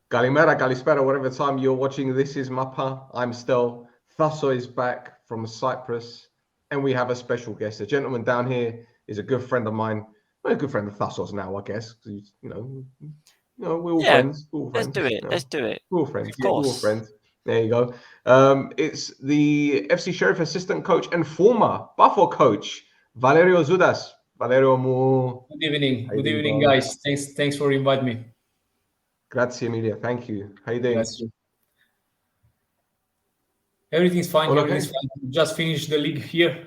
Kalimera, Kalispera, whatever time you're watching, this is Mappa. I'm Stel. Thassos is back from Cyprus, and we have a special guest. The gentleman down here is a good friend of mine. Well, a good friend of Thassos now, I guess. We're all friends. We're all friends. Let's do it. Let's do it. We're all friends. Of course. We're all friends. There you go. It's the FC Sheriff assistant coach and former PAFOS coach, Valerio Zuddas. Valerio, Good evening. Good evening, guys. Thanks for inviting me. Grazie, Emilia. Thank you. How you doing? Grazie. Everything's fine. Okay. Everything's fine. We just finished the league here.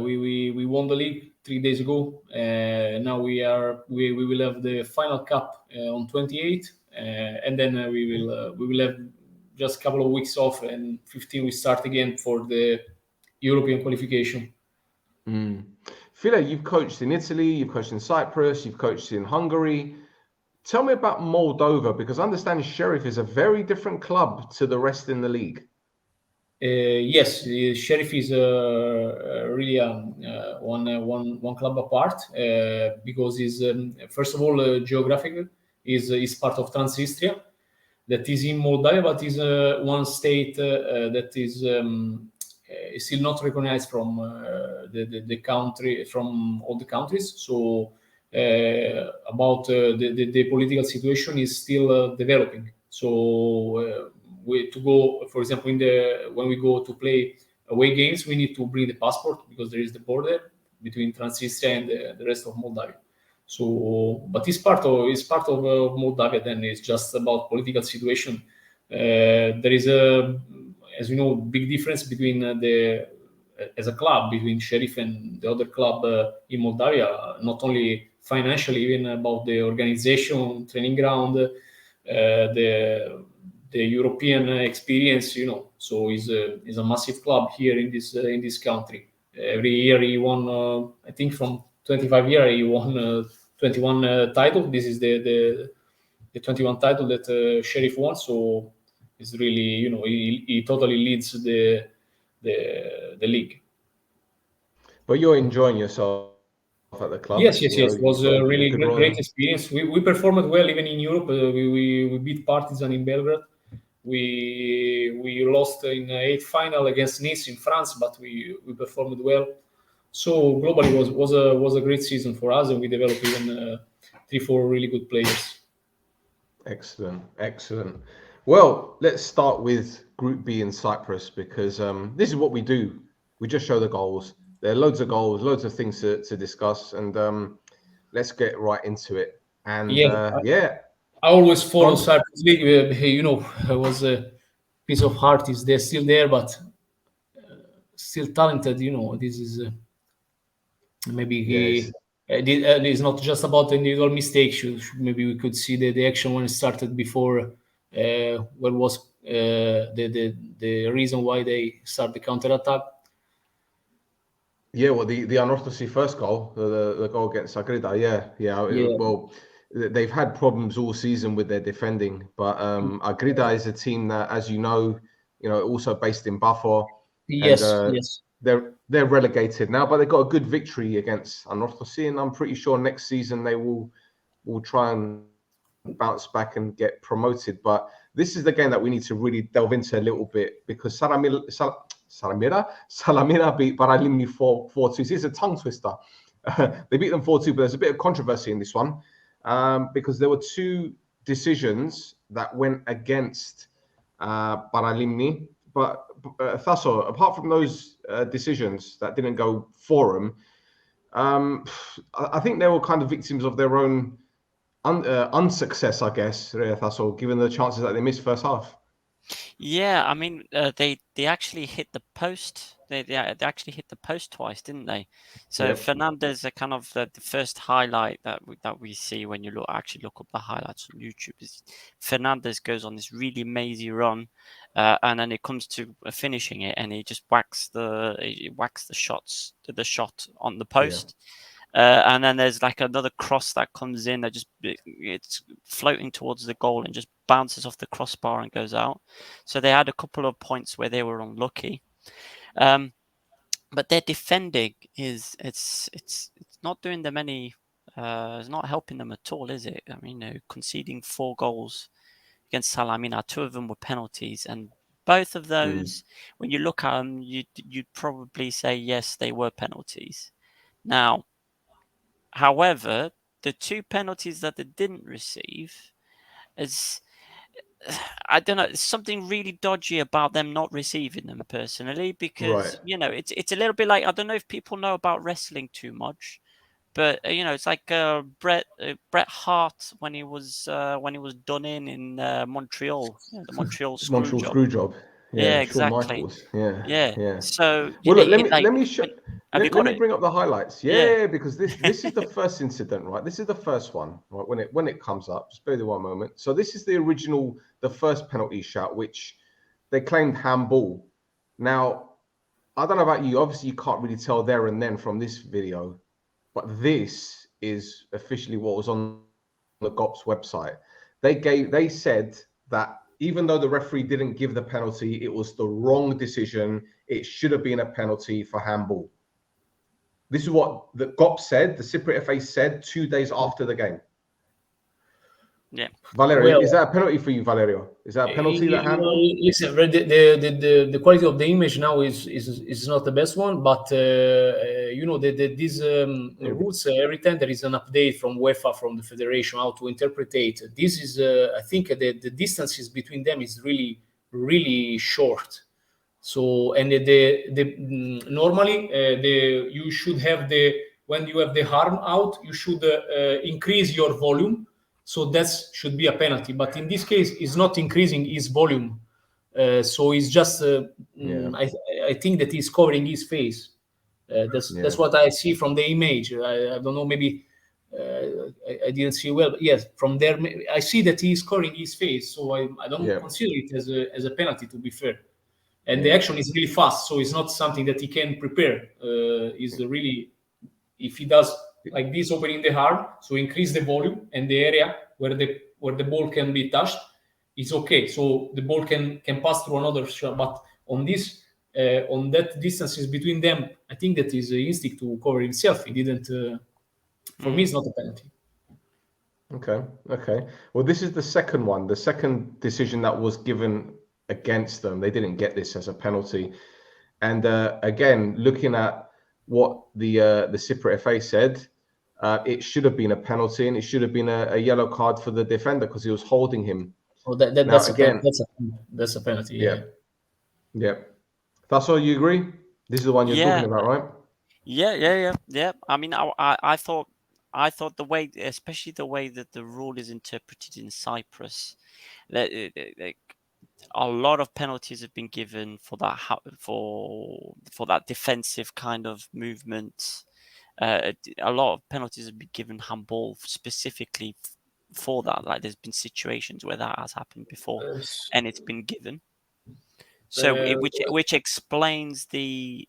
We won the league 3 days ago. Now we will have the final cup on 28th, and then we will have just a couple of weeks off, and 15 we start again for the European qualification. Fila, you've coached in Italy, you've coached in Cyprus, you've coached in Hungary. Tell me about Moldova, because I understand Sheriff is a very different club to the rest in the league. Yes, Sheriff is really one club apart because is first of all geographical is part of Transnistria, that is in Moldavia, but is one state that is still not recognized from the country, from all the countries. So about the political situation is still developing. So to go, for example, when we go to play away games, we need to bring the passport because there is the border between Transnistria and the rest of Moldavia. So, but it's part of Moldavia. Then it's just about political situation. There is as we know, big difference between as a club between Sheriff and the other club in Moldavia. Not only financially, even about the organization, training ground, the European experience, so is a massive club here in this country. Every year he won, I think from 25 years he won 21 title. This is the 21 title that Sheriff won. So it's really, he totally leads the league. But you're enjoying yourself at the club. Yes. It was a really great experience. We performed well even in Europe. We beat Partizan in Belgrade. We lost in the 8th final against Nice in France, but we performed well. So globally was a great season for us, and we developed even 3-4 really good players. Excellent. Well, let's start with Group B in Cyprus, because this is what we do. We just show the goals. There are loads of goals, loads of things to discuss, and let's get right into it. And I always follow Cyprus League. It was a piece of heart. They're still there, but still talented. This is maybe it's not just about individual mistakes. Maybe we could see the action when it started before. What was the reason why they start the counter attack? Yeah, well, the unorthodoxy first goal, the goal against Agrida. Yeah. Well, they've had problems all season with their defending, but Agrida is a team that, as you know, also based in PAFOS. Yes. They're relegated now, but they got a good victory against unorthodoxy, and I'm pretty sure next season they will try and bounce back and get promoted. But this is the game that we need to really delve into a little bit, because Salamina beat Paralimni 4-2. It's a tongue twister. They beat them 4-2, but there's a bit of controversy in this one because there were two decisions that went against Paralimni. But Thassos, apart from those decisions that didn't go for them, I think they were kind of victims of their own unsuccess, I guess, Thassos, given the chances that they missed first half. Yeah, I mean, they actually hit the post. They actually hit the post twice, didn't they? So Fernandez, kind of the first highlight that we see when you look up the highlights on YouTube is Fernandez goes on this really mazy run, and then it comes to finishing it, and he just whacks the shot on the post. And then there's like another cross that comes in that it's floating towards the goal and just bounces off the crossbar and goes out. So they had a couple of points where they were unlucky. But their defending it's not doing them any, it's not helping them at all, is it? I mean, conceding 4 goals against Salamina, 2 of them were penalties, and both of those, when you look at them, you'd probably say yes, they were penalties. Now, however, the 2 penalties that they didn't receive, as I don't know, there's something really dodgy about them not receiving them personally, because Right. you know it's a little bit like, I don't know if people know about wrestling too much, but you know, it's like Bret Hart when he was done in Montreal, you know, the Montreal screw Montreal job. screw job. Yeah, Yeah, Shawn exactly. Michaels. Yeah, Yeah. yeah. So Well, look, like, have you let got me it? bring up the highlights. Yeah. Yeah, because this is the first incident, right? This is the first one, right? When it comes up, just bear with me one moment. So this is the first penalty shot, which they claimed handball. Now, I don't know about you. Obviously, you can't really tell there and then from this video, but this is officially what was on the GOPS website. They said that even though the referee didn't give the penalty, it was the wrong decision. It should have been a penalty for handball. This is what the GOPS said, the Cypriot FA said 2 days after the game. Yeah. Valerio, Well, is that a penalty for you, Valerio? Is that a penalty, that handball? listen, the quality of the image now is not the best one, but you know, these rules, every time there is an update from UEFA, from the federation, how to interpret it. This is, I think, the distances between them is really, really short. So, and normally you should have when you have the arm out, you should increase your volume. So that should be a penalty. But in this case, it's not increasing his volume. So it's just, I think that he's covering his face. That's what I see from the image. I don't know, maybe I didn't see well. But yes, from there, I see that he's covering his face. So I don't consider it as a penalty, to be fair. And the action is really fast. So it's not something that he can prepare. Is really, if he does like this, opening the arm, so increase the volume and the area where the ball can be touched, it's okay. So the ball can pass through another shot. But on this, on that distances between them, I think that is an instinct to cover himself. He didn't. For me, it's not a penalty. Okay. Well, this is the second one, the second decision that was given against them. They didn't get this as a penalty. And again, looking at what the Cypriot FA said, it should have been a penalty, and it should have been a yellow card for the defender because he was holding him. Oh, that's a penalty. Yeah. That's all, you agree? This is the one you're talking about, right? Yeah. I mean, I thought the way, especially the way that the rule is interpreted in Cyprus, that a lot of penalties have been given for that for that defensive kind of movement. A lot of penalties have been given handball specifically for that. Like, there's been situations where that has happened before, and it's been given. So, which explains the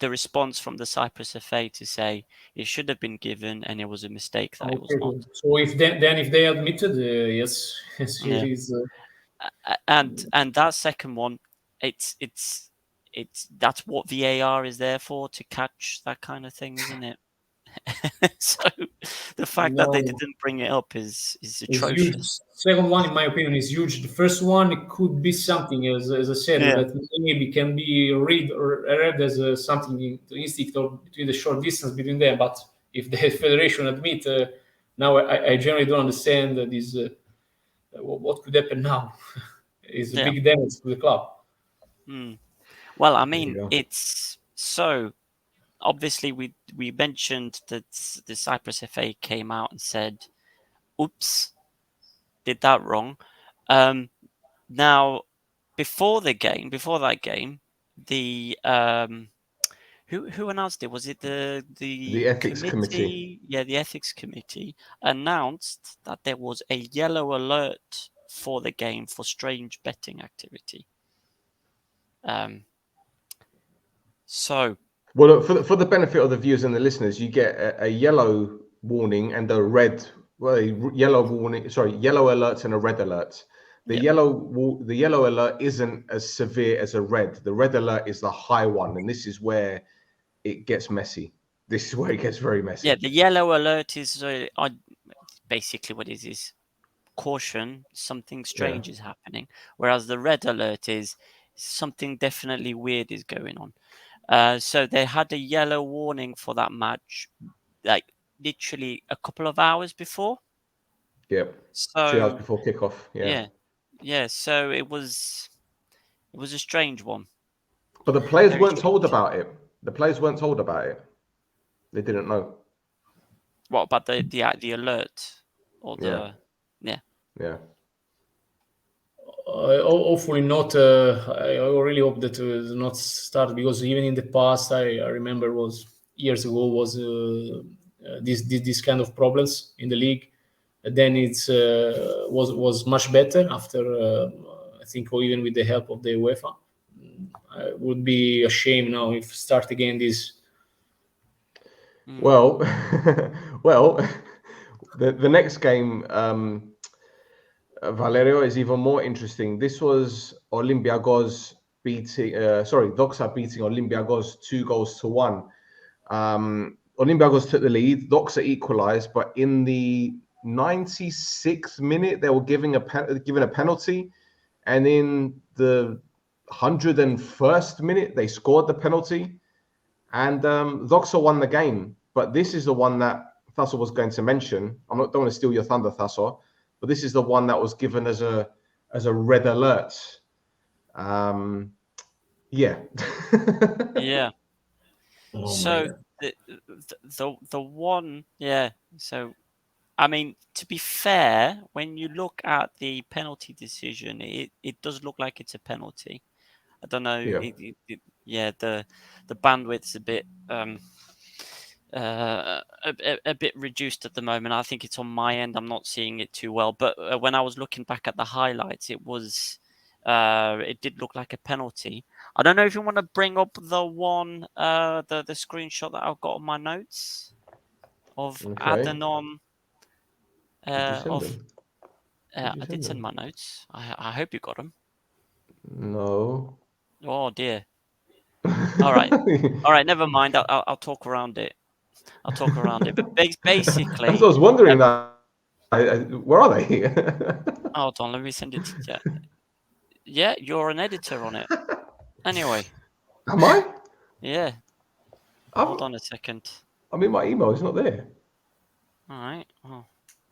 response from the Cyprus FA to say it should have been given and it was a mistake that it was not. So if they admitted, yes, it is. And that second one, it's that's what VAR is there for, to catch that kind of thing, isn't it? So the fact that they didn't bring it up is atrocious. Huge. Second one, in my opinion, is huge. The first one, it could be something, as I said, that maybe can be read as something instinct or between the short distance between them. But if the federation admit, now I generally don't understand this. What could happen now? Is a big damage to the club. Well, I mean, it's so. Obviously, we mentioned that the Cyprus FA came out and said, "Oops, did that wrong." Now, before that game, the who announced it? Was it the ethics committee? Yeah, the ethics committee announced that there was a yellow alert for the game for strange betting activity. So. Well, for the benefit of the viewers and the listeners, you get a yellow warning and a red, yellow alert and a red alert. The yellow alert isn't as severe as a red. The red alert is the high one, and this is where it gets messy. This is where it gets very messy. Yeah, the yellow alert is basically what it is caution, something strange is happening. Whereas the red alert is something definitely weird is going on. So they had a yellow warning for that match, like literally a couple of hours before. Yep. So 3 hours before kickoff. yeah. So it was a strange one. But the players Very weren't told strange. about it. The players weren't told about it. They didn't know. What about the alert or the Yeah. Hopefully not. I really hope that it does not start, because even in the past, I remember was years ago was this kind of problems in the league. Then it's was much better after I think, or even with the help of the UEFA. It would be a shame now if start again this. Well, well, the next game, Valerio, is even more interesting. This was Olympiacos beating, DOXA beating Olympiacos 2-1. Olympiacos took the lead. DOXA equalized, but in the 96th minute, they were given a penalty, and in the 101st minute, they scored the penalty, and DOXA won the game. But this is the one that Thassos was going to mention. Don't want to steal your thunder, Thassos, but this is the one that was given as a red alert. Yeah. yeah. Oh So the one, So I mean, to be fair, when you look at the penalty decision, it does look like it's a penalty. I don't know. The bandwidth's a bit a bit reduced at the moment. I think it's on my end. I'm not seeing it too well. But when I was looking back at the highlights, it did look like a penalty. I don't know if you want to bring up the one, the screenshot that I've got on my notes of Adenom. Did you send them? I did send my notes. I hope you got them. No. Oh dear. All right. Never mind. I'll talk around it. But basically, I was wondering that. Where are they? Hold on. Let me send it to you. Yeah, you're an editor on it. Anyway. Am I? Yeah. Hold on a second. I mean, my email is not there. All right. Oh,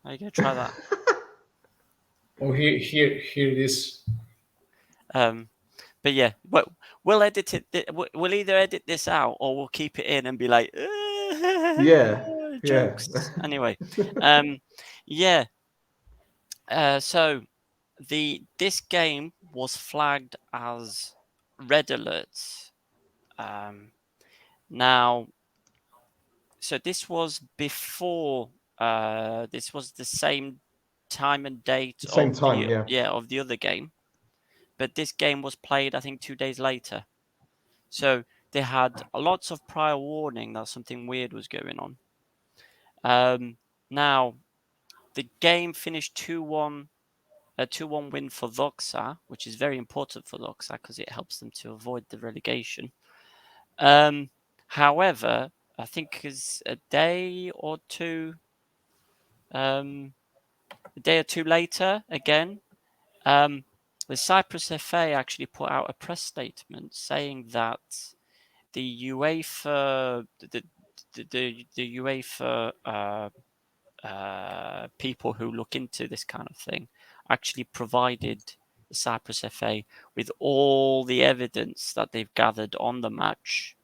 there you go. Try that. Oh, here it is. But yeah, we'll edit it. We'll either edit this out or we'll keep it in and be like, jokes. Anyway, yeah. So this game was flagged as red alerts. Now, so this was before. This was the same time and date of the other game. But this game was played, I think, 2 days later. So they had lots of prior warning that something weird was going on. Now, the game finished 2-1, a 2-1 win for DOXA, which is very important for DOXA because it helps them to avoid the relegation. However, I think is a day or two later, again, the Cyprus FA actually put out a press statement saying that the UEFA, the UEFA people who look into this kind of thing actually provided the Cyprus FA with all the evidence that they've gathered on the match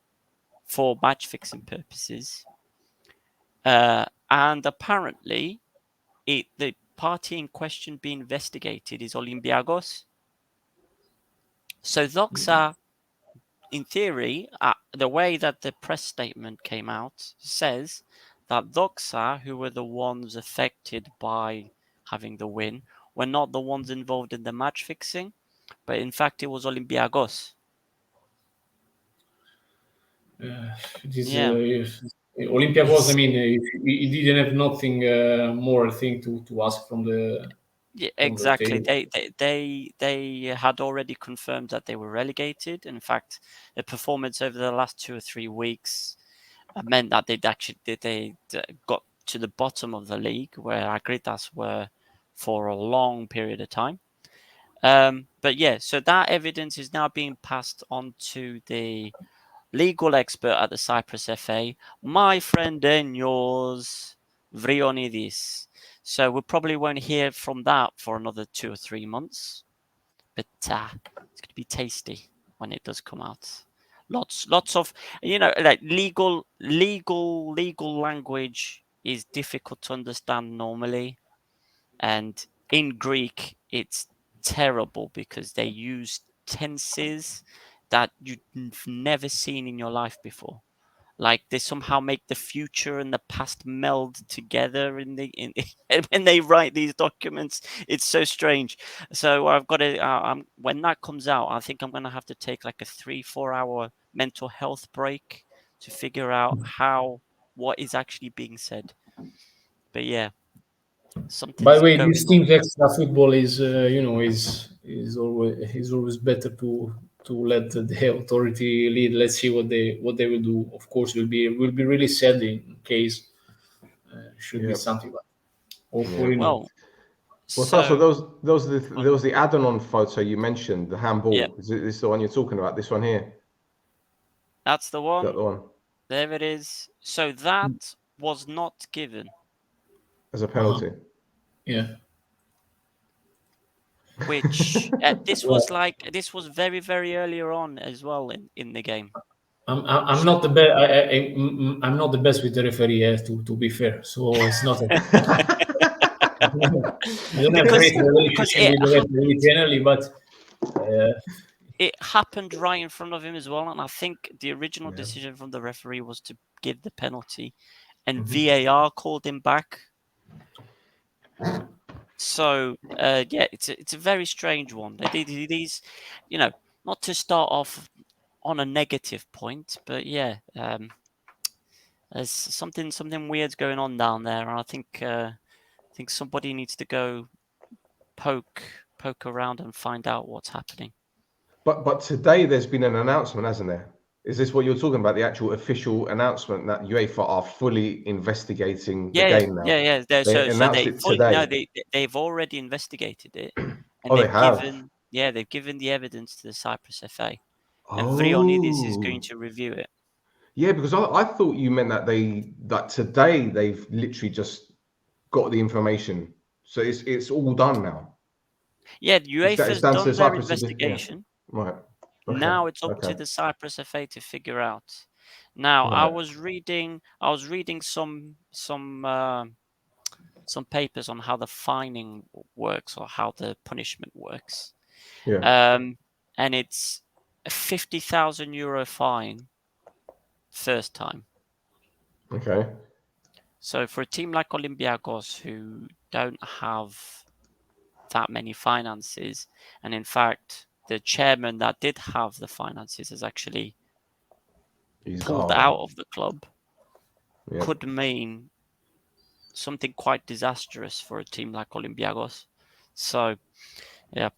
for match fixing purposes, and apparently, the party in question being investigated is Olympiacos. So DOXA, in theory, the way that the press statement came out says that DOXA, who were the ones affected by having the win, were not the ones involved in the match fixing, but in fact it was Olympiacos. Olympiacos, I mean, he didn't have nothing more thing to ask from the. Yeah, exactly. They had already confirmed that they were relegated. In fact, the performance over the last 2 or 3 weeks meant that they got to the bottom of the league, where Agritas were for a long period of time. But yeah, so that evidence is now being passed on to the legal expert at the Cyprus FA, my friend and yours, Vrionidis. So we probably won't hear from that for another 2 or 3 months, but it's going to be tasty when it does come out. Lots of, like legal language is difficult to understand normally, and in Greek it's terrible because they use tenses that you've never seen in your life before. Like they somehow make the future and the past meld together when they write these documents. It's so strange. So I've got to when that comes out, I think I'm going to have to take like a 3-4 hour mental health break to figure out what is actually being said. But yeah, something's By the way, going this on. team's extra football is always better to let the authority lead. Let's see what they will do. Of course, will be really sad in case should be something, but hopefully not. Well, Thassos, there was the add-on photo you mentioned, the handball. Yeah. Is this the one you're talking about? This one here? That's the one. Is that the one? There it is. So that was not given As a penalty. Yeah. Which this was very, very earlier on as well in the game. I'm not the best. I'm not the best with the referee. To be fair, so it's not. I don't have great relationship with the referee generally, but it happened right in front of him as well. And I think the original decision from the referee was to give the penalty, and VAR called him back. So it's a very strange one. They did these, not to start off on a negative point, but there's something weird's going on down there, and I think somebody needs to go poke around and find out what's happening. But today there's been an announcement, hasn't there? Is this what you're talking about? The actual official announcement that UEFA are fully investigating the game now? Yeah. They announced it today. No, they've already investigated it. And they have. They've given the evidence to the Cyprus FA, and Vrionidis is going to review it. Yeah, because I thought you meant that today they've literally just got the information, so it's all done now. Yeah, UEFA's done their investigation. Right. Okay. Now it's up to the Cyprus FA to figure out. Now I was reading some papers on how the fining works or how the punishment works. Yeah. And it's a €50,000 fine first time. Okay. So for a team like Olympiacos, who don't have that many finances, and in fact, the chairman that did have the finances has actually pulled out of the club, could mean something quite disastrous for a team like Olympiacos. So, yeah.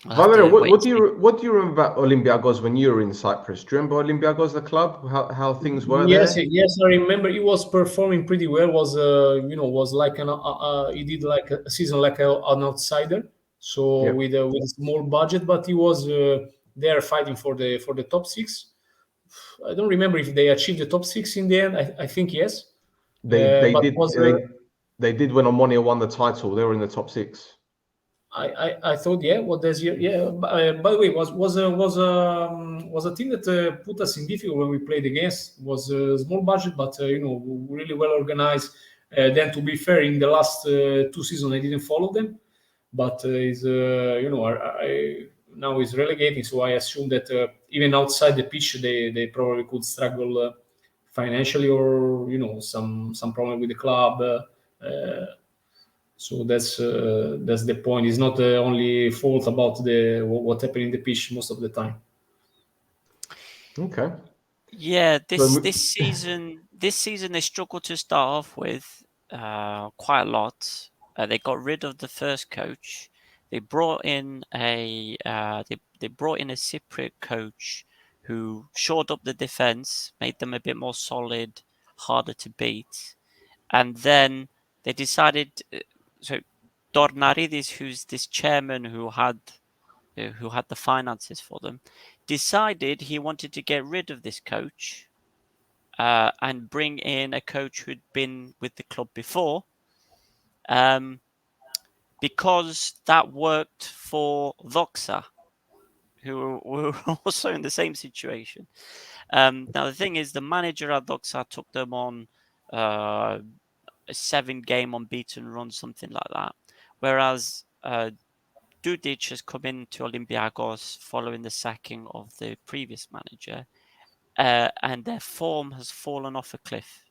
Valerio, what do you remember about Olympiacos when you were in Cyprus? Do you remember Olympiacos, the club, how things were there? Yes, I remember. He was performing pretty well. Was like he did like a season like an outsider. So with a small budget, but he was there fighting for the top 6. I don't remember if they achieved the top 6 in the end. I think yes. They did when OMONOIA won the title. They were in the top 6. I thought, what does by the way, was a team that put us in difficult when we played against. Was a small budget, but really well organized. Then, to be fair, in the last 2 seasons, I didn't follow them, but now he's relegating. So I assume that even outside the pitch, they probably could struggle financially, or some problem with the club. So that's the point. It's not the only fault about what happened in the pitch most of the time. Okay. Yeah, this season they struggled to start off with quite a lot. They got rid of the first coach. They brought in a Cypriot coach who shored up the defense, made them a bit more solid, harder to beat, and then they decided. So Dornaridis, who's this chairman who had the finances for them, decided he wanted to get rid of this coach and bring in a coach who'd been with the club before, because that worked for DOXA, who were also in the same situation. Now, the thing is, the manager at DOXA took them on a 7-game unbeaten run, something like that. Whereas Dudic has come into Olympiacos following the sacking of the previous manager, and their form has fallen off a cliff.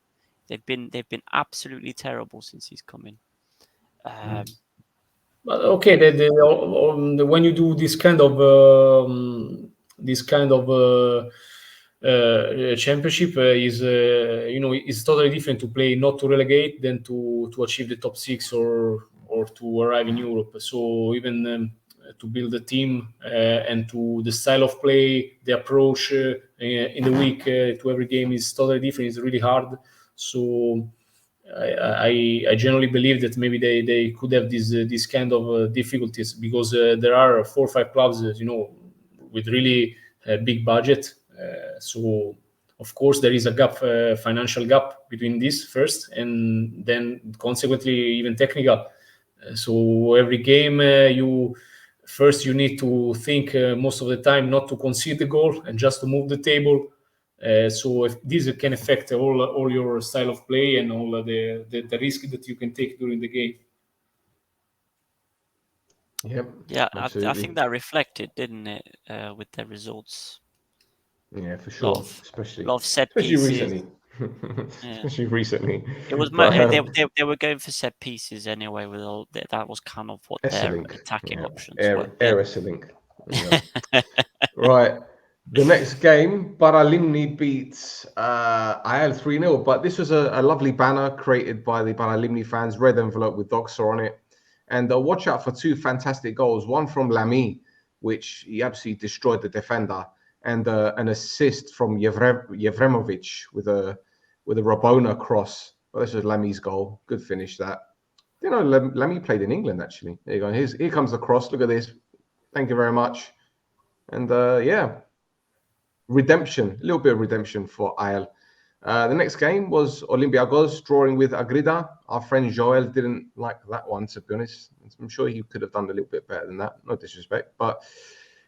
They've been absolutely terrible since he's come in. But okay, when you do this kind of championship, is totally different to play not to relegate than to achieve the top 6 or to arrive in Europe. So even to build a team and to the style of play, the approach in the week to every game is totally different. It's really hard. So I generally believe that maybe they could have this kind of difficulties, because there are 4 or 5 clubs, with really big budget. So of course there is a gap, financial gap between this first, and then consequently even technical. So every game you need to think most of the time not to concede the goal and just to move the table. So if this can affect all your style of play and all the risk that you can take during the game. Yep. Yeah, I think that reflected, didn't it, with their results? Yeah, for sure. A lot of set pieces. Recently. Especially recently. It was they were going for set pieces anyway. With all that was kind of what their attacking options were. Aris link. Right. The next game, Paralimni beats AL 3-0, but this was a lovely banner created by the Paralimni fans, red envelope with DOXA on it. And watch out for 2 fantastic goals. One from Lamy, which he absolutely destroyed the defender, and an assist from Yevremovic with a Rabona cross. Well, this was Lamy's goal. Good finish, that. Lamy played in England, actually. There you go. Here comes the cross. Look at this. Thank you very much. And redemption, a little bit of redemption for AL. The next game was Olympiacos drawing with Agrida. Our friend Joel didn't like that one, to be honest. I'm sure he could have done a little bit better than that. No disrespect, but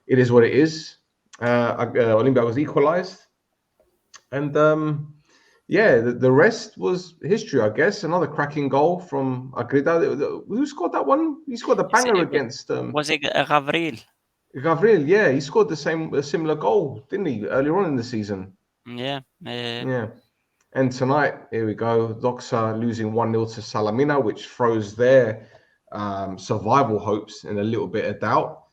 it is what it is. Olympiacos equalized. And the rest was history, I guess. Another cracking goal from Agrida. Who scored that one? He scored a banger against... was it Gavril? Gavril, yeah. He scored a similar goal, didn't he, earlier on in the season? Yeah. Yeah. And tonight, here we go. DOXA losing 1-0 to Salamina, which throws their survival hopes in a little bit of doubt.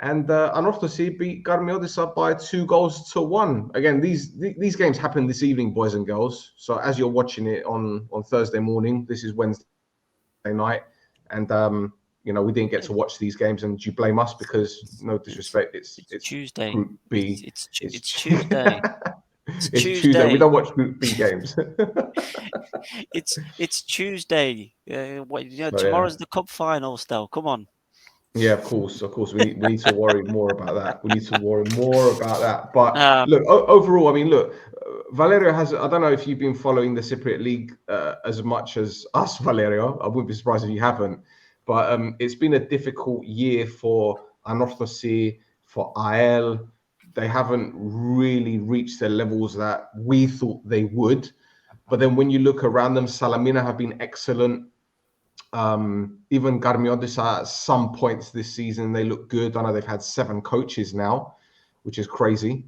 And Anorthosi beat Garmiodisa by 2-1. Again, these games happen this evening, boys and girls. So as you're watching it on Thursday morning, this is Wednesday night. And, we didn't get to watch these games. And do you blame us? Because, no disrespect, it's Tuesday. Group B. It's Tuesday. It's Tuesday. We don't watch Group B games. It's Tuesday. Tomorrow's the cup final, Stel. Come on. Yeah, of course. We need to worry more about that. But look, overall, Valerio has. I don't know if you've been following the Cypriot League as much as us, Valerio. I wouldn't be surprised if you haven't. But it's been a difficult year for Anorthosi, for AL. They haven't really reached the levels that we thought they would. But then when you look around them, Salamina have been excellent. Even Garmiodisa at some points this season, they look good. I know they've had 7 coaches now, which is crazy.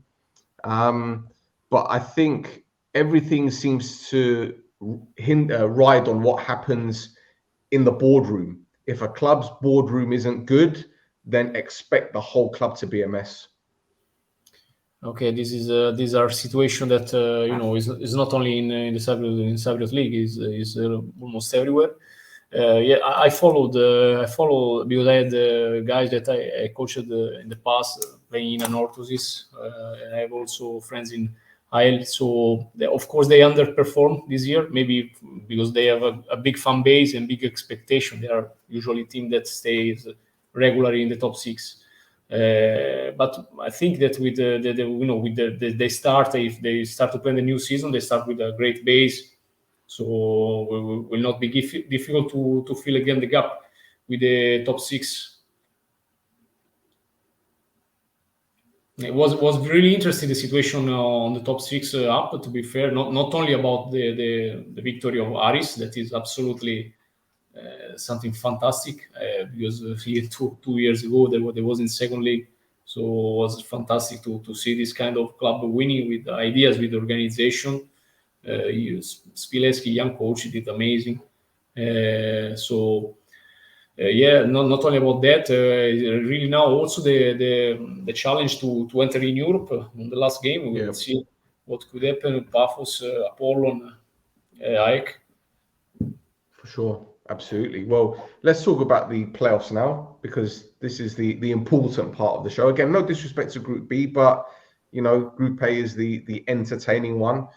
But I think everything seems to ride on what happens in the boardroom. If a club's boardroom isn't good, then expect the whole club to be a mess. Okay, these are situations that is not only in the Cypriot League, is almost everywhere. I follow because I had guys that I coached in the past playing in Anorthosis. I have also friends in APOEL. So of course they underperformed this year, maybe because they have a big fan base and big expectation. They are usually a team that stays regularly in the top 6. But I think that with they start, if they start to play the new season, they start with a great base. So will not be difficult to fill again the gap with the top 6. It was really interesting, the situation on the top 6 up. To be fair, not only about the victory of Aris, that is absolutely something fantastic, because 2 years ago they was in second league, so it was fantastic to see this kind of club winning with ideas, with organization. Spileski, young coach, did amazing. Not only about that, really now also the challenge to enter in Europe on the last game. We will see what could happen with PAFOS, APOLLON, AEK. For sure, absolutely. Well, let's talk about the playoffs now, because this is the important part of the show. Again, no disrespect to Group B, but Group A is the entertaining one.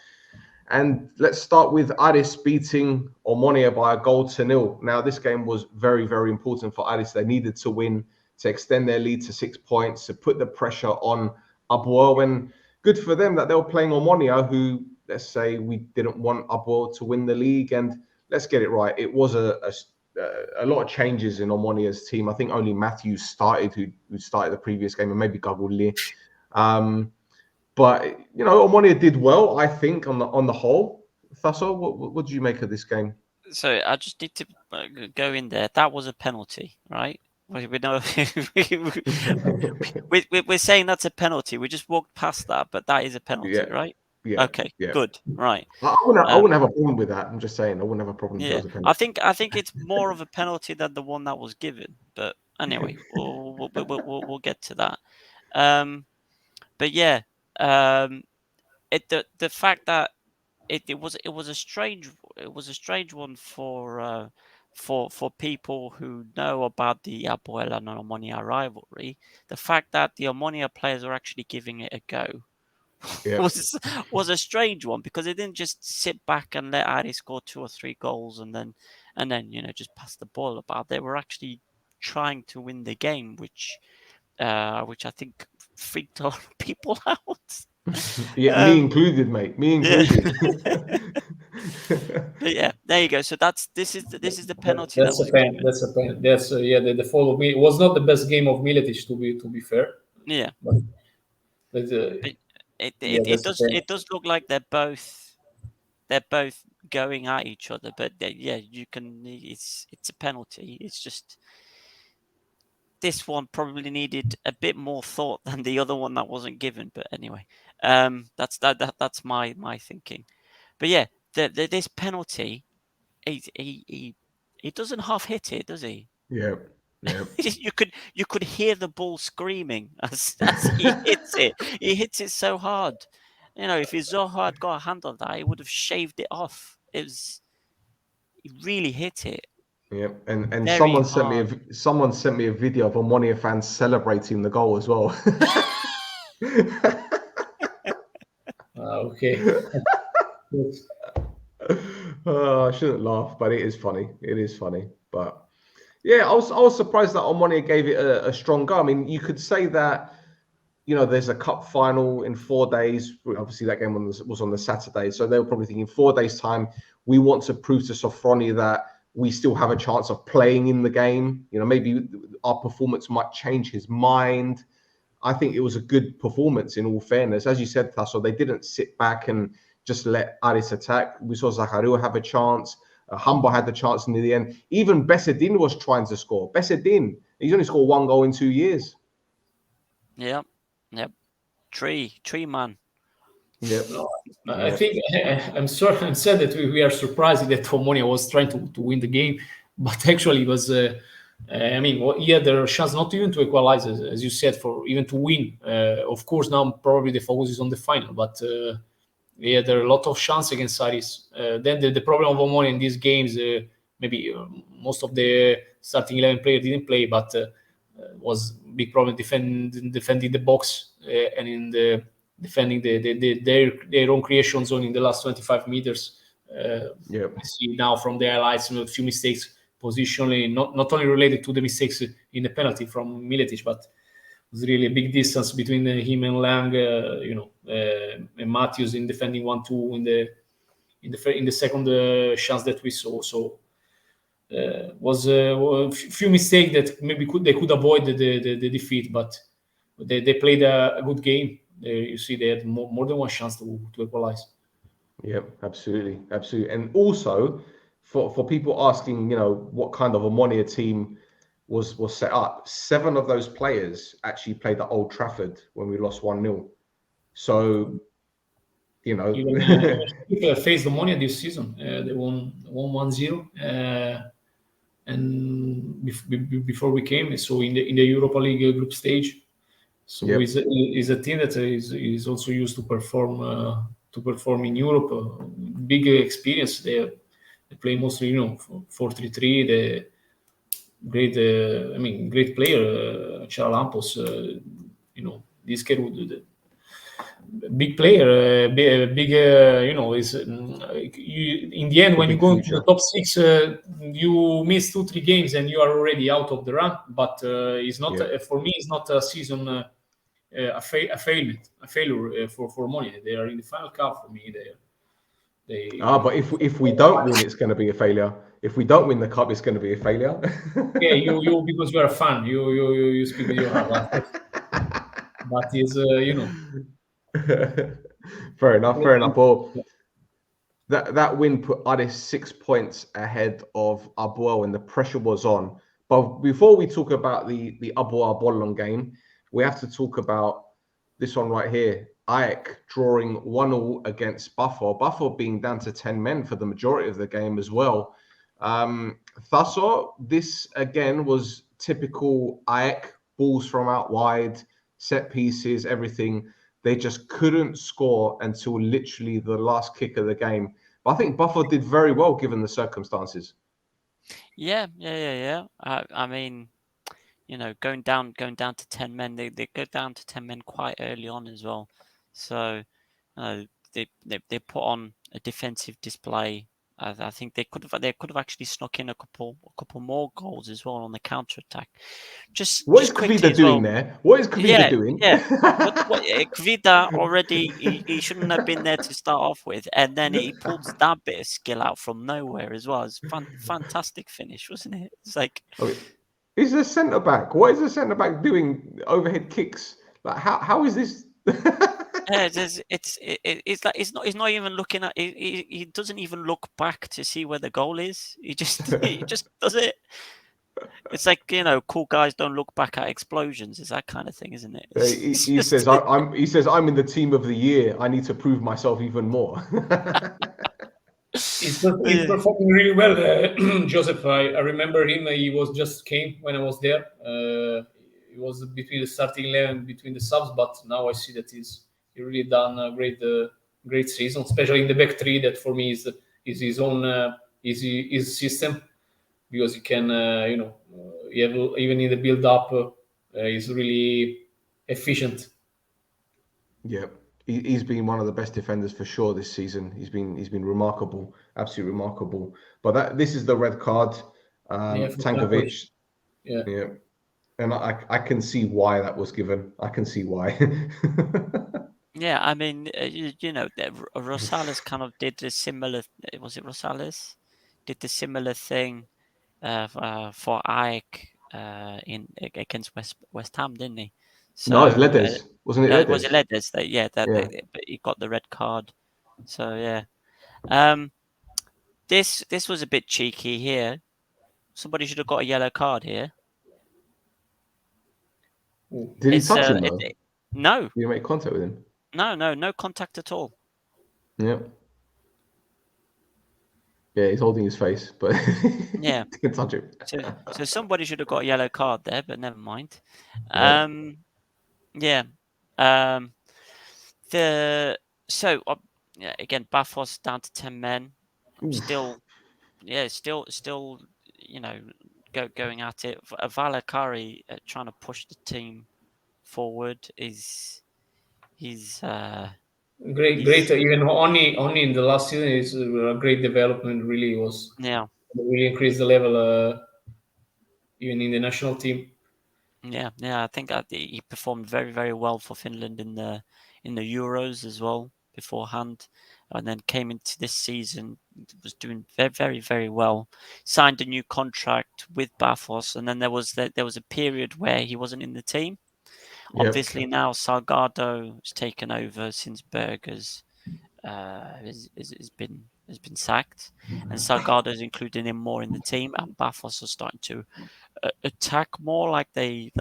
And let's start with Aris beating OMONOIA by 1-0. Now, this game was very, very important for Aris. They needed to win to extend their lead to 6 points, to put the pressure on APOEL. And good for them that they were playing OMONOIA, who, let's say, we didn't want APOEL to win the league. And let's get it right, it was a lot of changes in OMONOIA's team. I think only Matthews started, who started the previous game, and maybe Gagulli. But OMONOIA did well, I think, on the whole. Thasso, what do you make of this game? So I just need to go in there. That was a penalty, right? We know we're saying that's a penalty. We just walked past that, but that is a penalty, right? Yeah. Okay. Yeah. Good. Right. I wouldn't have a problem with that. I'm just saying, I wouldn't have a problem. Yeah. If it was a penalty. I think it's more of a penalty than the one that was given. But anyway, we'll get to that. But yeah, the fact that it was a strange one for people who know about the APOEL and OMONOIA rivalry. The fact that the OMONOIA players are actually giving it a go was a strange one, because they didn't just sit back and let Aris score 2 or 3 goals and then just pass the ball about. They were actually trying to win the game, which I think freaked a lot of people out. Yeah, me included, mate. Me included. Yeah, there you go. So this is the penalty. That's a pen. That's a pen. That's the fall of me. It was not the best game of Miletic, to be fair. Yeah, but it does look like they're both going at each other. But yeah, you can. It's a penalty. It's just this one probably needed a bit more thought than the other one that wasn't given. But anyway, that's my thinking. But yeah, this penalty, he doesn't half hit it, does he? Yeah. You could hear the ball screaming as he hits it. He hits it so hard. If Zohar had got a hand on that, he would have shaved it off. He really hit it. Yeah, and someone sent me a video of OMONOIA fans celebrating the goal as well. Okay. I shouldn't laugh, but it is funny. It is funny. But yeah, I was surprised that OMONOIA gave it a strong go. I mean, you could say that, there's a cup final in 4 days. Obviously, that game was on the Saturday. So they were probably thinking 4 days' time, we want to prove to Sofroni that we still have a chance of playing in the game. Maybe our performance might change his mind. I think it was a good performance, in all fairness. As you said, Tasso, they didn't sit back and just let Aris attack. We saw Zakharou have a chance. Humber had the chance in the end. Even Besedin was trying to score. Besedin, he's only scored 1 goal in 2 years. Yep. Tree man. Yep. I think I'm sad that we are surprised that OMONOIA was trying to win the game, but actually it was. He had the chance not even to equalize, as you said, for even to win. Of course, now probably the focus is on the final, but there are a lot of chance against Aris. Then the problem of OMONOIA in these games, maybe most of the starting 11 players didn't play, but was big problem defending the box and in the defending their own creation zone in the last 25 meters. I see now from the highlights a few mistakes positionally, not only related to the mistakes in the penalty from Miletic, but there's really a big distance between him and Lang, and Matthews in defending 1-2 in the second chance that we saw. So was a few mistakes that maybe they could avoid the defeat, but they played a good game. You see, they had more than one chance to equalize. Yeah, absolutely. And also, for people asking, what kind of OMONOIA team was set up, 7 of those players actually played at Old Trafford when we lost 1-0. So, People faced OMONOIA this season. They won 1-0, and before we came, so in the Europa League group stage. So is a team that is also used to perform in Europe. Big experience. They play mostly 4-3-3. The great player, Charalampos. This kid would do big player, is in the end when you go into the top 6, you miss 2-3 games and you are already out of the run. But it's not for me. It's not a season a failure for OMONOIA. They are in the final cup for me. But if we don't win, it's going to be a failure. If we don't win the cup, it's going to be a failure. Yeah, you because you are a fan. You speak with your heart. But it's Fair enough. Well, that win put Aris 6 points ahead of APOEL, and the pressure was on. But before we talk about the APOEL game, we have to talk about this one right here. AEK drawing 1-1 against PAFOS. PAFOS being down to 10 men for the majority of the game as well. Thassos, this again was typical AEK, balls from out wide, set pieces, everything. They just couldn't score until literally the last kick of the game. But I think PAFOS did very well given the circumstances. Yeah. I mean, going down to 10 men, they go down to 10 men quite early on as well. So they put on a defensive display. I think they could have actually snuck in a couple more goals as well on the counter attack. What is Kvida doing there? What is Kvida doing? Yeah. Kvida already he shouldn't have been there to start off with, and then he pulls that bit of skill out from nowhere as well. It's fantastic finish, wasn't it? It's like. He's a centre back. What is a centre back doing overhead kicks? Like how is this? Yeah, it's like he's not even looking at. He doesn't even look back to see where the goal is. He just does it. It's like cool guys don't look back at explosions. It's that kind of thing, isn't it? He says I'm in the team of the year. I need to prove myself even more. He's performing really well, Joseph. I remember him. He was just came when I was there. He was between the starting 11, between the subs, but now I see that he really done a great season, especially in the back three. That for me is his own his system, because he can even in the build up, he's really efficient. Yeah. He's been one of the best defenders for sure this season. He's been remarkable, absolutely remarkable. But this is the red card, Tankovic. Yeah, and I can see why that was given. I can see why. Yeah, I mean, Rosales kind of did a similar. Was it Rosales? Did the similar thing for AEK against West Ham, didn't he? So, no, it's Ledes. Wasn't it Ledes? Was it Ledes? But he got the red card. So yeah, this was a bit cheeky here. Somebody should have got a yellow card here. Did he touch him though? No. Did you make contact with him? No contact at all. Yeah. Yeah, he's holding his face, but yeah, he can touch it. So somebody should have got a yellow card there, but never mind. Again, PAFOS down to 10 men. Still, going at it. Valakari trying to push the team forward is he's great. Even only in the last season is a great development. Really was. Yeah. Really increased the level, even in the national team. Yeah. I think he performed very, very well for Finland in the Euros as well beforehand, and then came into this season, was doing very, very, very well. Signed a new contract with PAFOS, and then there was a period where he wasn't in the team. Yep. Obviously now Salgado has taken over since Berger's has been sacked, and Salgado is including him more in the team, and PAFOS are starting to attack more like they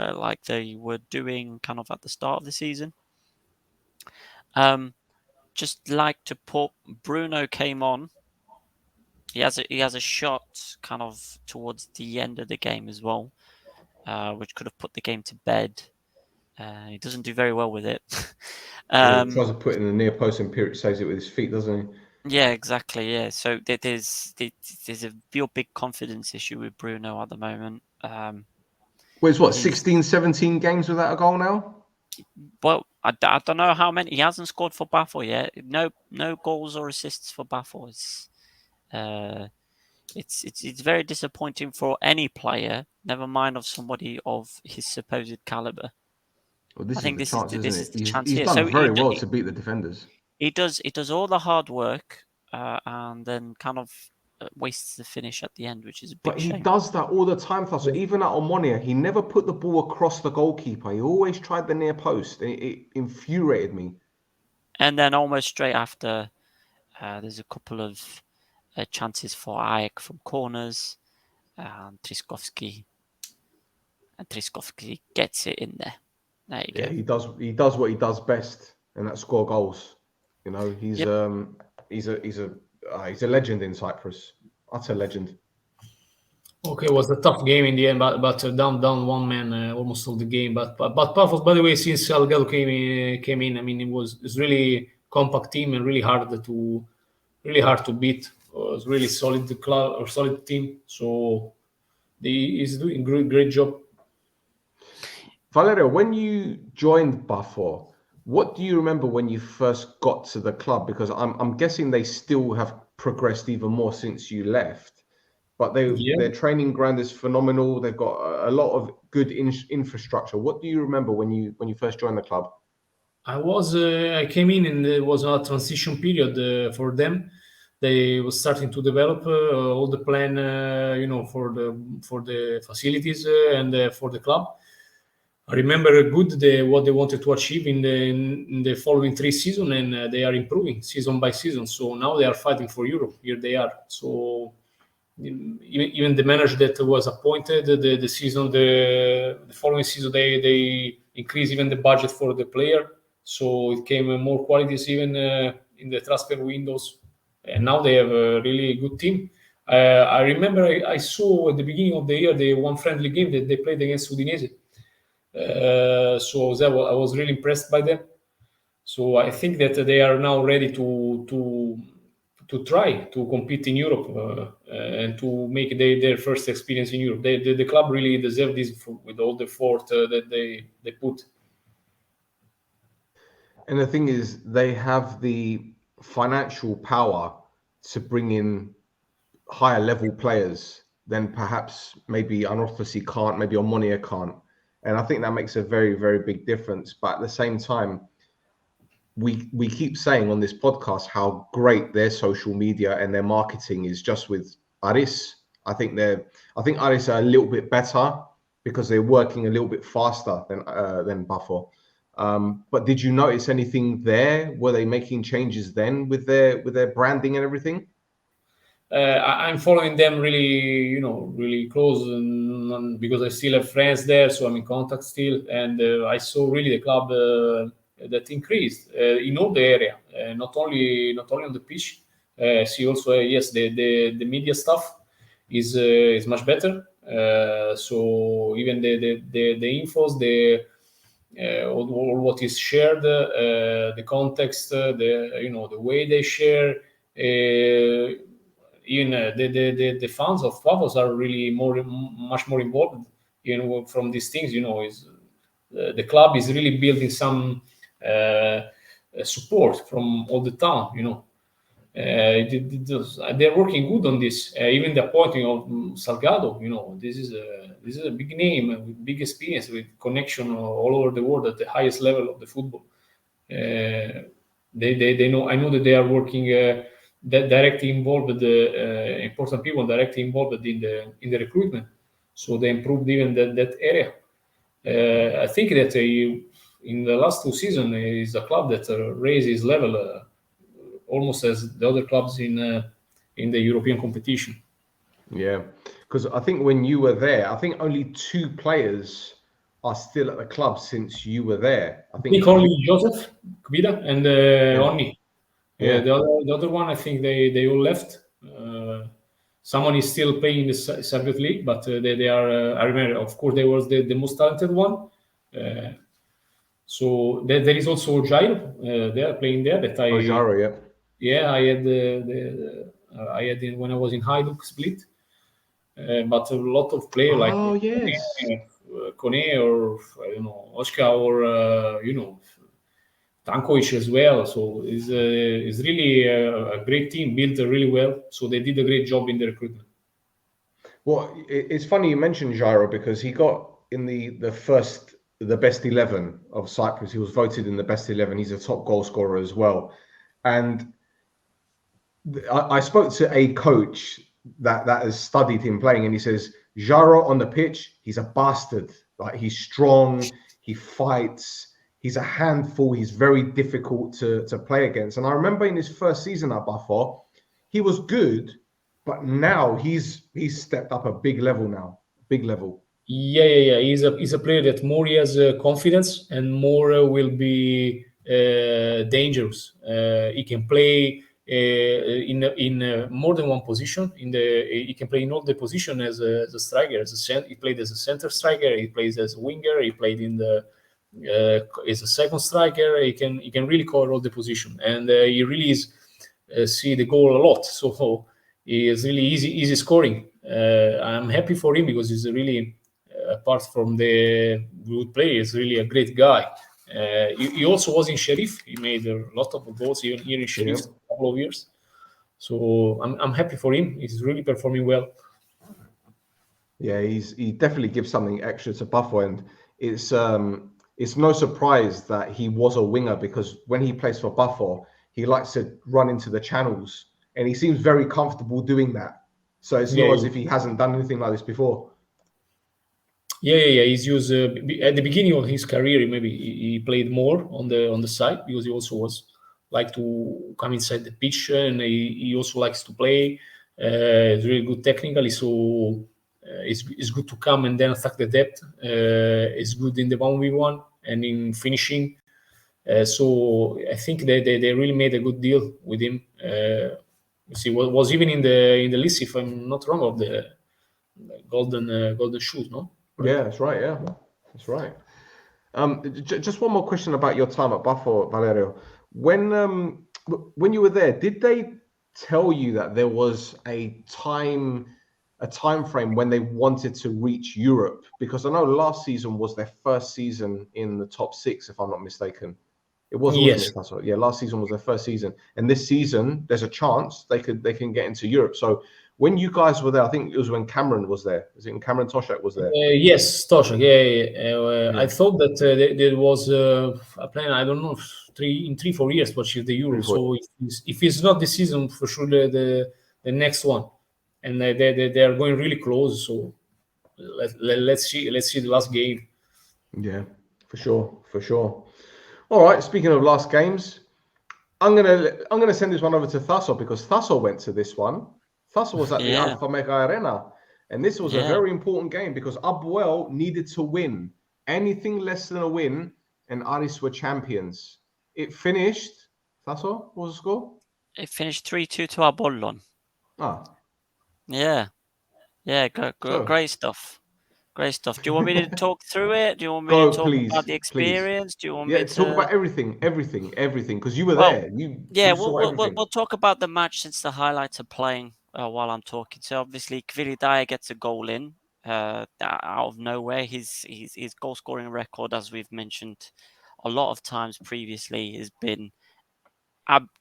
were doing kind of at the start of the season. Just like to put, Bruno came on. He has a shot kind of towards the end of the game as well, which could have put the game to bed. He doesn't do very well with it. He tries to put it in the near post and Pirc saves it with his feet, doesn't he? Yeah, exactly. Yeah, so there's a real big confidence issue with Bruno at the moment. Well, it's what, 16, 17 games without a goal now? Well, I don't know how many. He hasn't scored for Bafo yet. No goals or assists for Bafo. It's very disappointing for any player, never mind of somebody of his supposed caliber. Well, this is the chance, isn't it? He's here. done So very well to beat the defenders. He does all the hard work, and then kind of wastes the finish at the end, which is a big shame. But he does that all the time, Thassos. So even at OMONOIA, he never put the ball across the goalkeeper. He always tried the near post. It infuriated me. And then almost straight after, there's a couple of chances for Aik from corners, and Trzaskowski gets it in there. There you go. He does what he does best, and that's score goals. You know, he's a legend in Cyprus. Utter legend. Okay, it was a tough game in the end, but down one man almost all the game. But PAFOS, by the way, since Salgado came in, I mean, it's really compact team and really hard to beat. It was really solid club or solid team. So he's doing great job. Valerio, when you joined Bafo, what do you remember when you first got to the club? Because I'm guessing they still have progressed even more since you left. But their training ground is phenomenal. They've got a lot of good infrastructure. What do you remember when you first joined the club? I came in and it was a transition period for them. They were starting to develop all the plan, for the facilities and for the club. I remember what they wanted to achieve in the following 3 seasons, and they are improving season by season. So now they are fighting for Europe. Here they are. So even the manager that was appointed, the following season, they increased even the budget for the player. So it came more qualities even in the transfer windows. And now they have a really good team. I remember I saw at the beginning of the year the one friendly game that they played against Udinese. So I was really impressed by them. So I think that they are now ready to try to compete in Europe and to make their first experience in Europe. The club really deserve this with all the effort that they put. And the thing is, they have the financial power to bring in higher level players than perhaps maybe Anorthosis can't, maybe OMONOIA can't. And I think that makes a very, very big difference. But at the same time, we keep saying on this podcast how great their social media and their marketing is just with Aris. I think Aris are a little bit better because they're working a little bit faster than Bafo. But did you notice anything there? Were they making changes then with their branding and everything? I'm following them really close, and because I still have friends there, so I'm in contact still. And I saw really the club that increased in all the area, not only on the pitch. See also, yes, the media stuff is much better. So even the infos, all what is shared, the context, the way they share. Even the fans of PAFOS are really much more involved from these things. Is the club is really building some support from all the town. They're working good on this. Even the appointing of Salgado, this is a big name with big experience, with connection all over the world at the highest level of the football. They know. I know that they are working directly involved. The important people directly involved in the recruitment, so they improved even that area. I think that in the last 2 seasons is a club that raises level almost as the other clubs in the European competition. Yeah, because I think when you were there, I think only 2 players are still at the club since you were there. I think only Joseph Kvida and Onni. Yeah. The other one, I think they all left. Someone is still playing in the Soviet League, but they are. I remember, of course, they was the most talented one. So there is also Jairo. They are playing there. That Jairo, yeah. Yeah, I had I had when I was in Hajduk Split. But a lot of players like Kone or I don't know Oscar or Tankovic as well. So it's really a great team, built really well. So they did a great job in the recruitment. Well, it's funny you mentioned Jairo because he got in the best 11 of Cyprus. He was voted in the best 11. He's a top goal scorer as well. And I spoke to a coach that has studied him playing, and he says Jairo on the pitch, he's a bastard. Like, he's strong, he fights, he's a handful, he's very difficult to play against. And I remember in his first season at PAFOS, he was good, but now he's stepped up a big level now. Big level. Yeah. He's a player that more he has confidence and more will be dangerous. He can play in more than one position. He can play in all the position as a striker. He played as a center striker. He plays as a winger. He played as a second striker. He can really cover all the position, and he really is see the goal a lot. So he is really easy scoring. I'm happy for him because he's really apart from the good player, he's really a great guy. He also was in Sheriff. He made a lot of goals even here in Sheriff a couple of years. So I'm happy for him. He's really performing well. Yeah, he definitely gives something extra to PAFOS, and it's no surprise that he was a winger because when he plays for PAFOS, he likes to run into the channels, and he seems very comfortable doing that. So it's not as if he hasn't done anything like this before. Yeah. He's used at the beginning of his career. Maybe he played more on the side because he also was like to come inside the pitch, and he also likes to play. He's really good technically, so it's good to come and then attack the depth. It's good in the 1v1 and in finishing. So I think they really made a good deal with him. You see, was even in the list, if I'm not wrong, of the golden shoes, no? Right. Yeah, that's right. Yeah, that's right. Just one more question about your time at PAFOS, Valerio. When you were there, did they tell you that there was a time frame when they wanted to reach Europe? Because I know last season was their first season in the top 6, if I'm not mistaken. It was, yes. Wasn't it? Yeah, last season was their first season, and this season there's a chance they can get into Europe. So when you guys were there, I think it was when Cameron was there. Is it when Cameron Toshak was there? Yes, Toshak. Yeah. I thought that there was a plan. I don't know, 3-4 years, but she's the Euro. So if it's not this season, for sure the next one, and they are going really close. So let's see the last game. Yeah, for sure. All right. Speaking of last games, I'm gonna send this one over to Thassos because Thassos went to this one. Thassos was at the ALPHAMEGA Arena, and this was a very important game because APOEL needed to win. Anything less than a win, and Aris were champions. It finished. Thassos, what was the score? It finished 3-2 to APOLLON. Yeah. Great stuff. Great stuff. Do you want me to talk through it? Do you want me to talk about the experience? Do you want me to talk about everything? Because you were there. We'll talk about the match since the highlights are playing while I'm talking. So obviously, Kvili gets a goal in out of nowhere. His goal scoring record, as we've mentioned a lot of times previously has been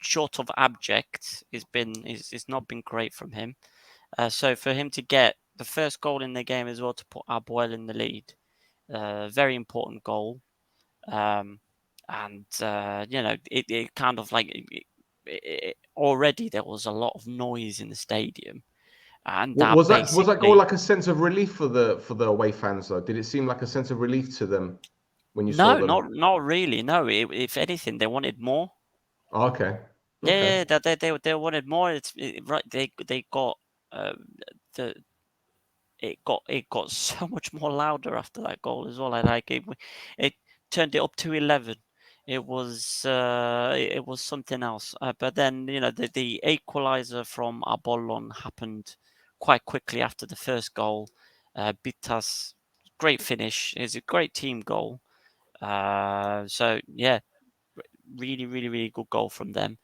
short of abject. It's not been great from him. So for him to get the first goal in the game as well to put APOEL in the lead, very important goal. And it kind of like already there was a lot of noise in the stadium, and was that goal like a sense of relief for the away fans though? Did it seem like a sense of relief to them when you saw them? not really. No, if anything, they wanted more. Oh, okay. Yeah, they wanted more. Right. They got the it got so much more louder after that goal as well. It turned it up to 11. It was something else. But then the equalizer from APOLLON happened quite quickly after the first goal. Bitas, great finish. It's a great team goal. So yeah, really, really, really good goal from them.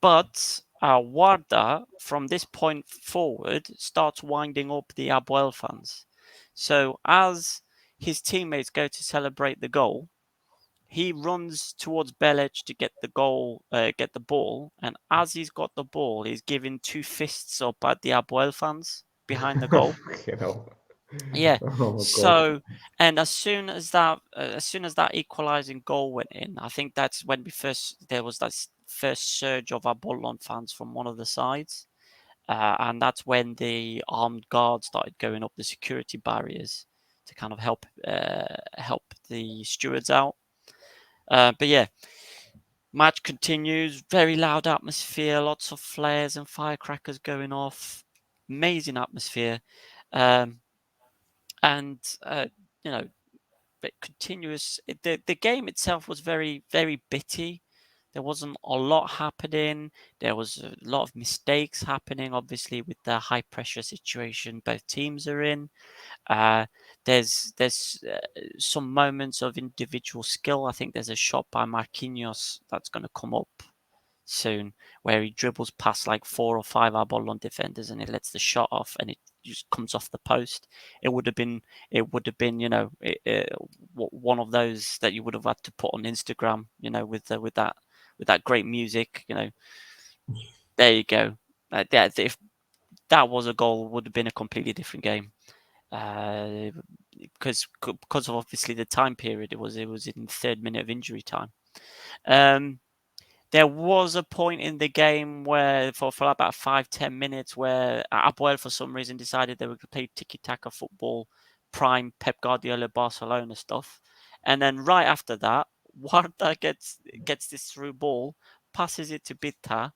But Warda, from this point forward, starts winding up the APOEL fans. So as his teammates go to celebrate the goal, he runs towards Belic to get the ball, and as he's got the ball, he's giving two fists up at the APOEL fans behind the goal. Yeah. Oh, so, and as soon as that equalizing goal went in, I think that's when there was that first surge of APOLLON fans from one of the sides, and that's when the armed guards started going up the security barriers to kind of help the stewards out. But yeah, match continues. Very loud atmosphere, lots of flares and firecrackers going off. Amazing atmosphere. And continuous. The game itself was very, very bitty. There wasn't a lot happening. There was a lot of mistakes happening, obviously, with the high pressure situation both teams are in. There's some moments of individual skill. I think there's a shot by Marquinhos that's going to come up soon, where he dribbles past like 4 or 5 APOLLON defenders and he lets the shot off and it just comes off the post. It would have been one of those that you would have had to put on Instagram, with that great music. There you go. If that was a goal, it would have been a completely different game. Because of obviously the time period, it was in the 3rd minute of injury time. There was a point in the game where for about 5-10 minutes where APOEL for some reason decided they were going to play tiki-taka football, prime Pep Guardiola Barcelona stuff. And then right after that, Warda gets this through ball, passes it to Bitta,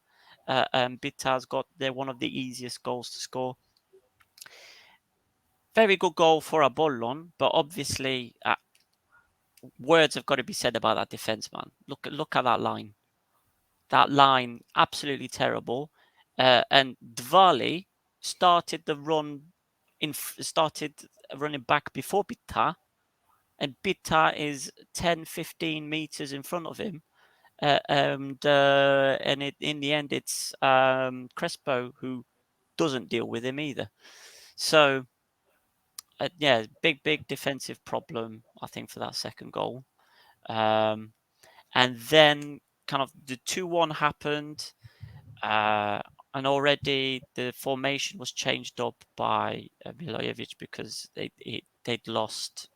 and Bitta's got one of the easiest goals to score. Very good goal for APOLLON, but obviously words have got to be said about that defence, man. Look at that line. That line, absolutely terrible. And Dvali started running back before Bitta, and Bitta is 10-15 meters in front of him. In the end, it's Crespo who doesn't deal with him either. So, big defensive problem, I think, for that second goal. And then kind of the 2-1 happened. And already the formation was changed up by Milojevic because they'd lost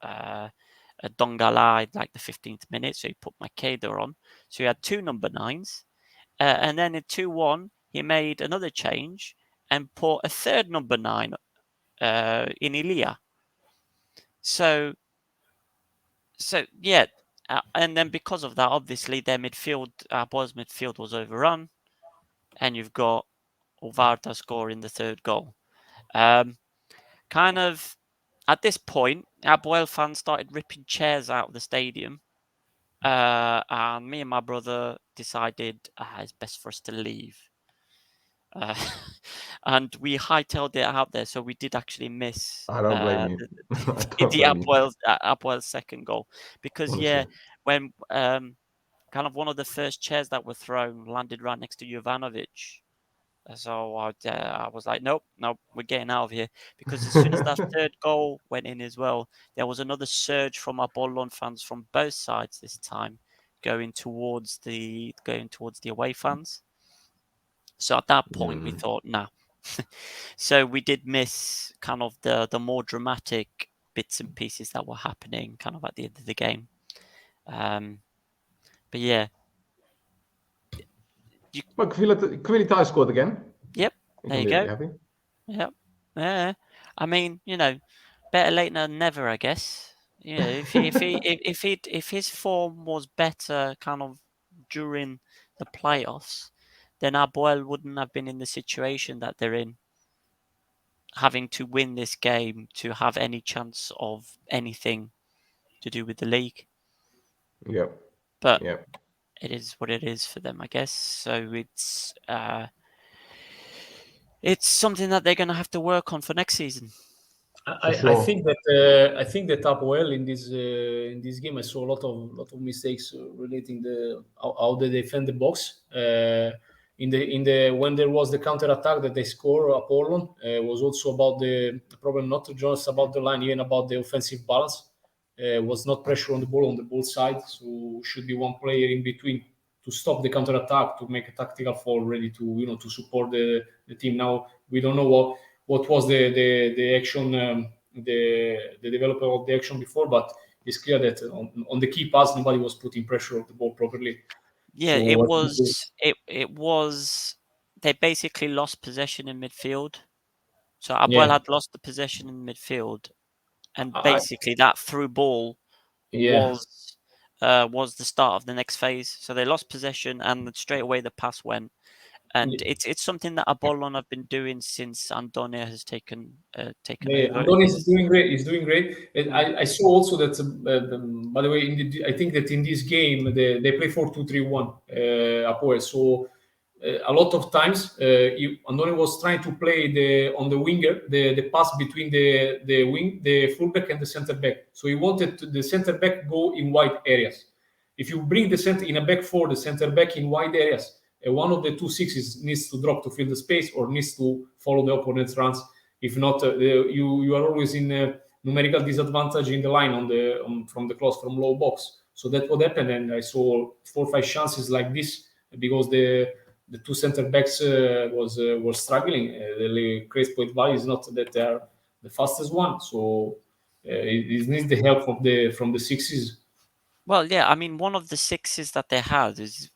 Dongala at like the 15th minute, so he put Makeda on. So he had 2 number 9s. And then in 2-1, he made another change and put a 3rd number 9 in Ilya. So yeah. And then because of that, obviously their APOEL's midfield was overrun, and you've got Warda scoring the 3rd goal. Kind of at this point, APOEL fans started ripping chairs out of the stadium, and me and my brother decided it's best for us to leave. And we hightailed it out there, so we did actually miss. I don't blame you. the APOEL's second goal, because Honestly. when kind of one of the first chairs that were thrown landed right next to Jovanovic. So I was like, nope, we're getting out of here. Because as soon as that third goal went in as well, there was another surge from APOLLON fans from both sides this time, going towards the away fans. So at that point, we thought, nah. So we did miss kind of the more dramatic bits and pieces that were happening kind of at the end of the game. But yeah. But Kvilita scored again. Yep. There you go. Happy. Yep. Yeah. I mean, better late than never, I guess. If his form was better kind of during the playoffs, then APOEL wouldn't have been in the situation that they're in, having to win this game to have any chance of anything to do with the league. Yep. But it is what it is for them, I guess. So it's something that they're going to have to work on for next season. I think that APOEL in this game, I saw a lot of mistakes relating how they defend the box. When there was the counter attack that they score, APOLLON was also about the problem, not just about the line, even about the offensive balance. Was not pressure on the ball side, so should be one player in between to stop the counter attack, to make a tactical fall ready to to support the team. Now we don't know what was the action, the developer of the action before, but it's clear that on the key pass nobody was putting pressure on the ball properly. Yeah, it was they basically lost possession in midfield. So APOEL had lost the possession in midfield, and basically that through ball was the start of the next phase. So they lost possession, and straight away the pass went. And it's something that APOLLON have been doing since Andonia has taken over. Andonia is doing great. He's doing great. And I saw also that, by the way, I think that in this game they play 4-2-3-1 APOEL. So a lot of times Andonia was trying to play on the winger the pass between the fullback and the center back. So he wanted the center back go in wide areas. If you bring the center in a back four, the center back in wide areas, one of the two sixes needs to drop to fill the space or needs to follow the opponent's runs. If not, you are always in a numerical disadvantage in the line from low box. So that what happened, and I saw 4 or 5 chances like this because the two center backs were struggling. The create point value is not that they are the fastest one, so it needs the help from the sixes. Well, yeah, I mean, one of the sixes that they had is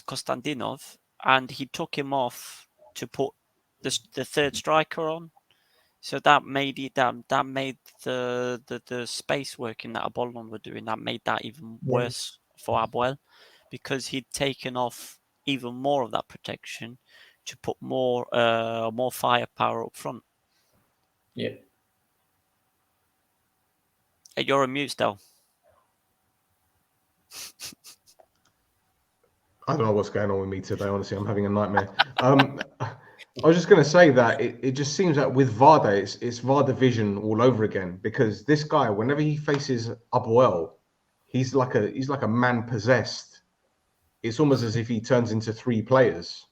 Konstantinov, and he took him off to put the third striker on. So that made the space working that APOLLON were doing, that made that even worse for APOEL, because he'd taken off even more of that protection to put more firepower up front. Yeah. Hey, you're on mute, Stel. I don't know what's going on with me today. Honestly, I'm having a nightmare. I was just going to say that it just seems that with Varda, it's Varda vision all over again, because this guy, whenever he faces APOEL, he's like a man possessed. It's almost as if he turns into 3 players.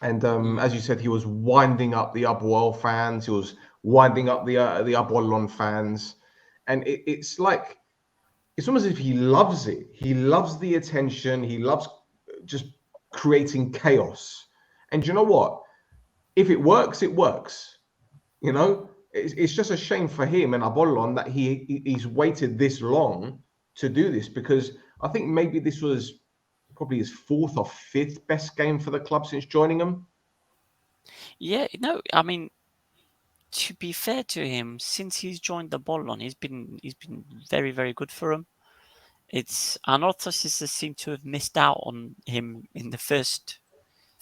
And as you said, he was winding up the APOEL fans. He was winding up the APOLLON fans, and it's almost as if he loves it. He loves the attention. He loves just creating chaos. And you know what? If it works, it works. It's just a shame for him and APOLLON that he's waited this long to do this, because I think maybe this was probably his 4th or 5th best game for the club since joining them. Yeah, no, I mean, to be fair to him, since he's joined APOLLON, he's been very, very good for him. It's Anorthosis seem to have missed out on him in the first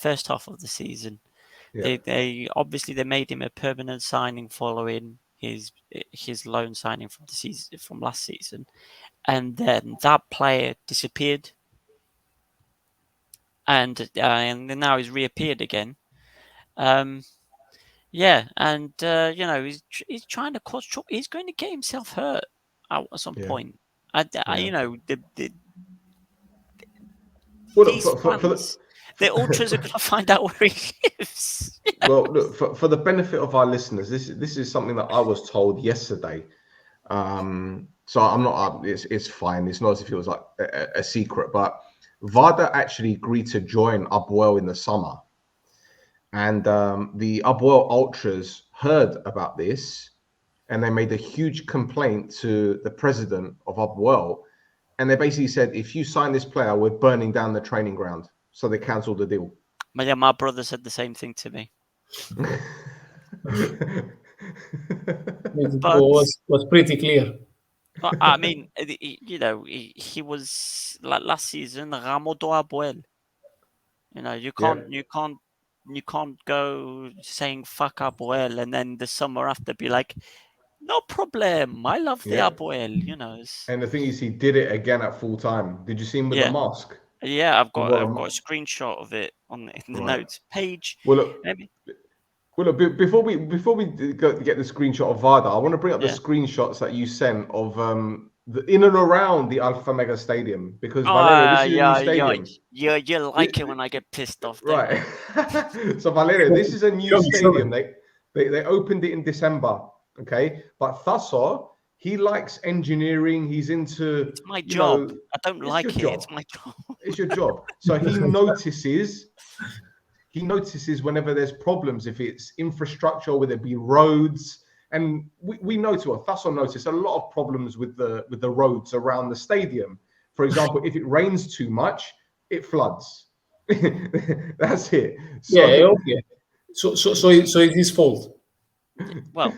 half of the season. Yeah. They obviously they made him a permanent signing following his loan signing from last season, and then that player disappeared, and now he's reappeared again. Yeah, and he's trying to cause trouble. He's going to get himself hurt at some point. The ultras are going to find out where he lives. Well, look, for the benefit of our listeners, this is something that I was told yesterday. So I'm not. It's fine. It's not as if it was like a secret. But VADA actually agreed to join APOEL in the summer, and the APOEL ultras heard about this, and they made a huge complaint to the president of APOEL, and they basically said, if you sign this player, we're burning down the training ground. So they cancelled the deal. Yeah, my brother said the same thing to me. It was pretty clear. I mean, you know, he was like last season, Ramodo APOEL. You know, you can't go saying fuck APOEL and then the summer after be like, no problem, I love the APOEL. You know. And the thing is, he did it again at full time. Did you see him with the mask? Yeah, I've got a screenshot of it in the notes page. Well, look, before we get the screenshot of VADA, I want to bring up the screenshots that you sent of in and around the ALPHAMEGA stadium, because Valerio, this is a new stadium. You like it when I get pissed off, right? So Valerio, this is a new stadium. They opened it in December, okay? But Thassos, he likes engineering. He's into. It's my job. I don't like it. It's my job. It's your job. So he notices. He notices whenever there's problems, if it's infrastructure, whether it be roads. And we notice, Thassos noticed a lot of problems with the roads around the stadium. For example, if it rains too much, it floods. That's it. So, So it's his fault. Well,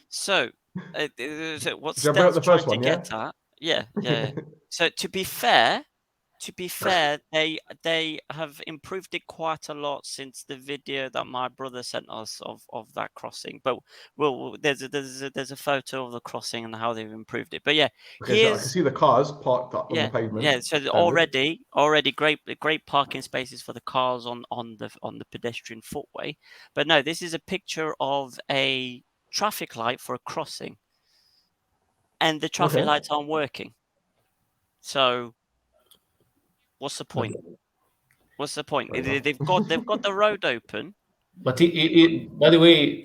so what Stel's trying to get at? Yeah. So to be fair, they have improved it quite a lot since the video that my brother sent us of that crossing. But there's a photo of the crossing and how they've improved it. But yeah, so I can see the cars parked up on the pavement. Yeah, so already great parking spaces for the cars on the pedestrian footway. But no, this is a picture of a traffic light for a crossing, and the traffic lights aren't working. So what's the point? What's the point? They've got the road open. But by the way,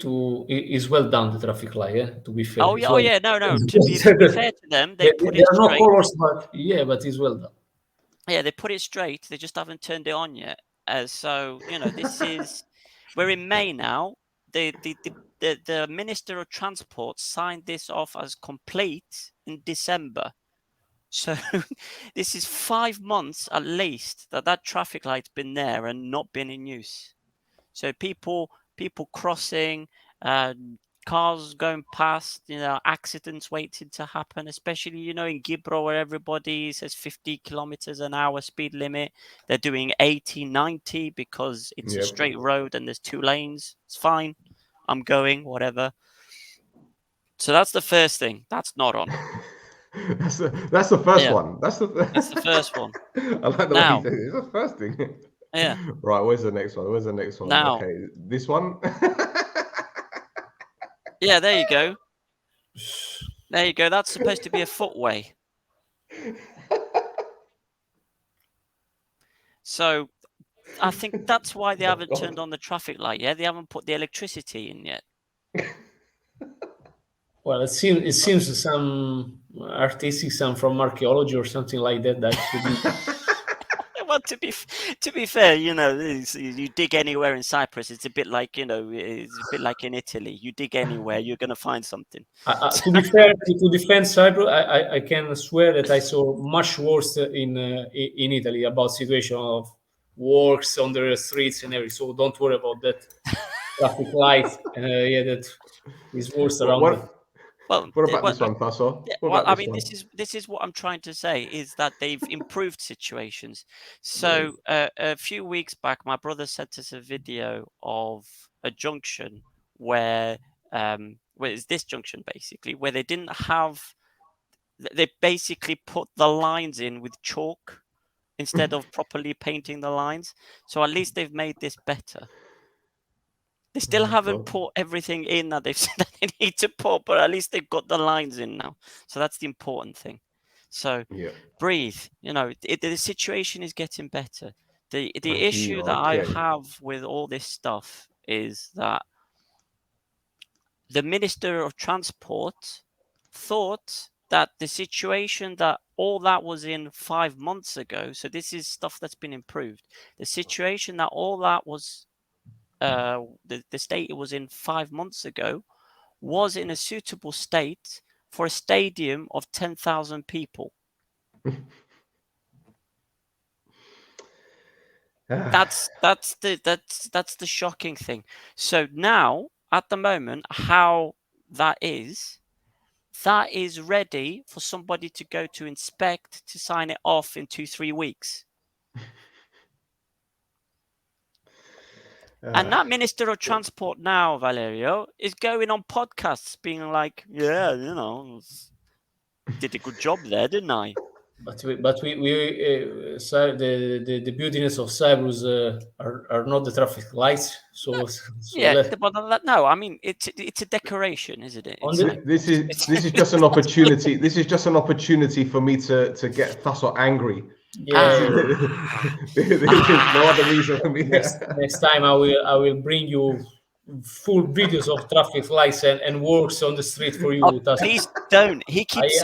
it's well done, the traffic light. Yeah, to be fair. No. To be fair to them, they put it straight. There are no colors, but it's well done. Yeah, they put it straight. They just haven't turned it on yet. So this is we're in May now. The Minister of Transport signed this off as complete in December. So this is 5 months at least that traffic light's been there and not been in use. So people crossing, cars going past, accidents waiting to happen, especially, in Gibro, where everybody says 50 kilometers an hour speed limit. They're doing 80, 90 because it's a straight road and there's 2 lanes. It's fine. I'm going, whatever. So that's the first thing. That's not on. That's the first one. That's the first one. I like the way you say it. It's the first thing. Yeah. Right. Where's the next one? Now, okay, this one. Yeah, there you go. That's supposed to be a footway. So I think that's why they haven't turned on the traffic light yet. They haven't put the electricity in yet. Well, it seems some artistic, some from archaeology or something like that. That should be. Well, to be fair, you dig anywhere in Cyprus, it's a bit like it's a bit like in Italy. You dig anywhere, you're going to find something. To be fair, to defend Cyprus, I can swear that I saw much worse in Italy about situation of works on the streets and everything. So don't worry about that traffic light. That is worse around. What about this one, Thassos? This is what I'm trying to say, is that they've improved situations. So a few weeks back, my brother sent us a video of a junction where it's this junction basically, where they didn't have. They basically put the lines in with chalk instead of properly painting the lines. So at least they've made this better. They still haven't put everything in that they've said that they need to put, but at least they've got the lines in now. So that's the important thing. So breathe. The situation is getting better. The Oh, issue that I okay. have with all this stuff is that the Minister of Transport thought that the situation that all that was in 5 months ago, so this is stuff that's been improved, the situation that all that was, the state it was in 5 months ago, was in a suitable state for a stadium of 10,000 people. That's the shocking thing. So now, at the moment, how that is ready for somebody to go to inspect, to sign it off in 2-3 weeks. And that Minister of Transport now, Valerio, is going on podcasts being like, yeah, you know, did a good job there, didn't I? But the beautiness of Cyprus are not the traffic lights. So Yeah, but no, I mean it's a decoration, isn't it? This is just an opportunity. This is just an opportunity for me to get Thassos angry. Yeah. There's no other reason for me. Next time I will bring you full videos of traffic lights and works on the street for you. Oh, please don't. He keeps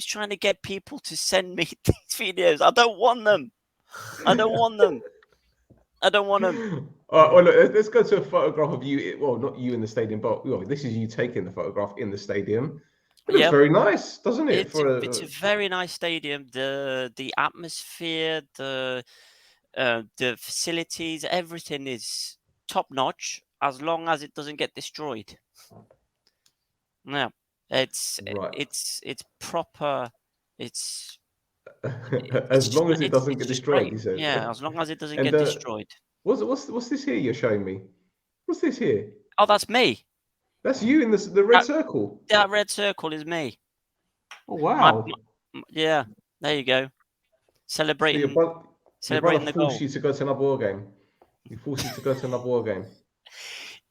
trying to get people to send me these videos. I don't want them. I don't want them. All right, well, look, let's go to a photograph of you. Well, not you in the stadium, but this is you taking the photograph in the stadium. It looks very nice, doesn't it? It's a very nice stadium. The atmosphere, the facilities, everything is top notch as long as it doesn't get destroyed. No, it's proper. It's as long as it doesn't get destroyed. He said. Yeah, as long as it doesn't get destroyed. What's this here you're showing me? What's this here? Oh, that's me. That's you in the red circle. That red circle is me. Oh wow! Yeah, there you go. Celebrating. So your brother the goal. forced you to go to an APOEL game. He forced you to go to an APOEL game.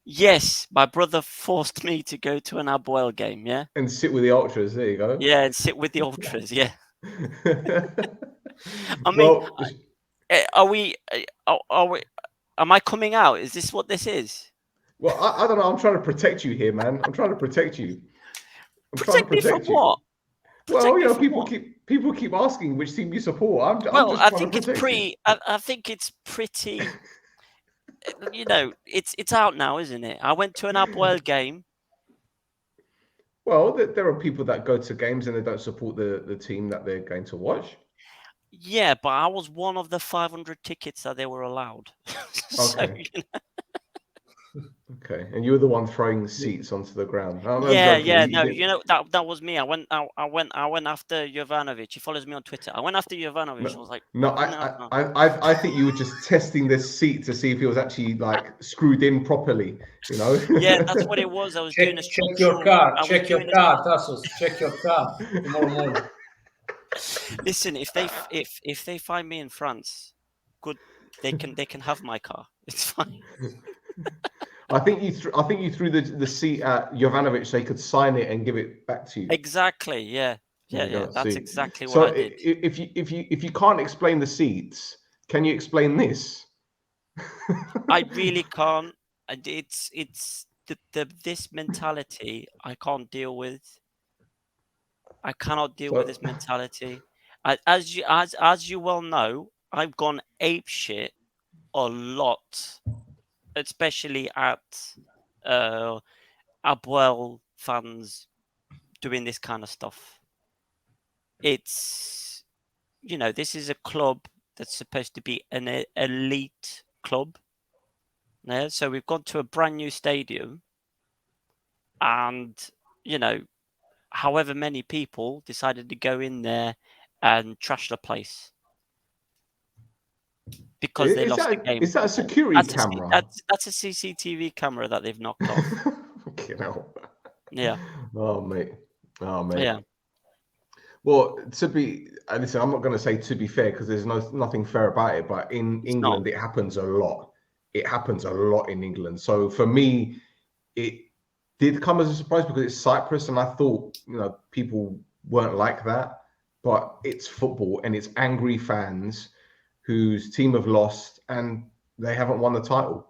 Yes, my brother forced me to go to an APOEL game. Yeah. And sit with the ultras. There you go. Yeah, and sit with the ultras. Yeah. I mean, are we? Am I coming out? Is this what this is? Well, I don't know. I'm trying to protect you here, man. I'm trying to protect you. Protect me from what? Well, you know, people keep asking which team you support. I think it's pretty. You know, it's out now, isn't it? I went to an APOEL game. Well, there are people that go to games and they don't support the team that they're going to watch. Yeah, but I was one of the 500 tickets that they were allowed. Okay. So, okay, and you were the one throwing seats onto the ground. No, you know that was me. I went after Jovanovic. He follows me on Twitter. I went after Jovanovic. I was like, no, I think you were just testing this seat to see if it was actually like screwed in properly. You know? Yeah, that's what it was. I was doing a check your car, Thassos. Check your car tomorrow morning. Listen, if they find me in France, good, they can have my car. It's fine. I think you threw the seat at Jovanovic so he could sign it and give it back to you. Exactly. Yeah. That's exactly what I did. So if you can't explain the seats, can you explain this? I really can't. It's this mentality I can't deal with. I cannot deal with this mentality. As you well know, I've gone apeshit a lot, especially at APOEL fans doing this kind of stuff. It's, you know, this is a club that's supposed to be an elite club. Yeah, so we've gone to a brand new stadium, and you know, however many people decided to go in there and trash the place because they lost the game. Is that a security camera? That's a CCTV camera that they've knocked off. You know. Yeah. Oh mate. Yeah. Well, listen, I'm not going to say to be fair because there's nothing fair about it, but in England it happens a lot. It happens a lot in England. So for me, it did come as a surprise because it's Cyprus, and I thought, you know, people weren't like that. but it's football and it's angry fans whose team have lost and they haven't won the title.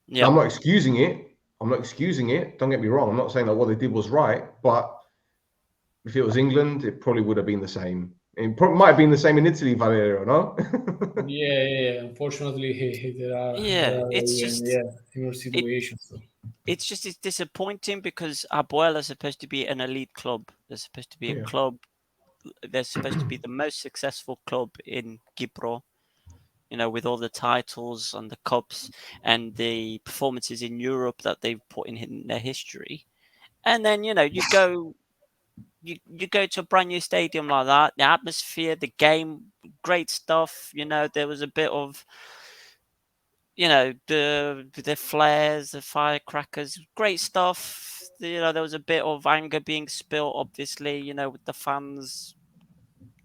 Yeah. Now, I'm not excusing it. Don't get me wrong. I'm not saying that what they did was right, but if it was England, it probably would have been the same. It might have been the same in Italy, Valerio, no? Yeah. Unfortunately, there are it's just similar situations. It's disappointing because APOEL are supposed to be an elite club. They're supposed to be a club. They're supposed to be the most successful club in Cyprus. You know, with all the titles and the cups and the performances in Europe that they've put in their history. And then, you go to a brand new stadium like that, the atmosphere, the game, great stuff. There was a bit of, the flares, the firecrackers, great stuff. There was a bit of anger being spilt, obviously, with the fans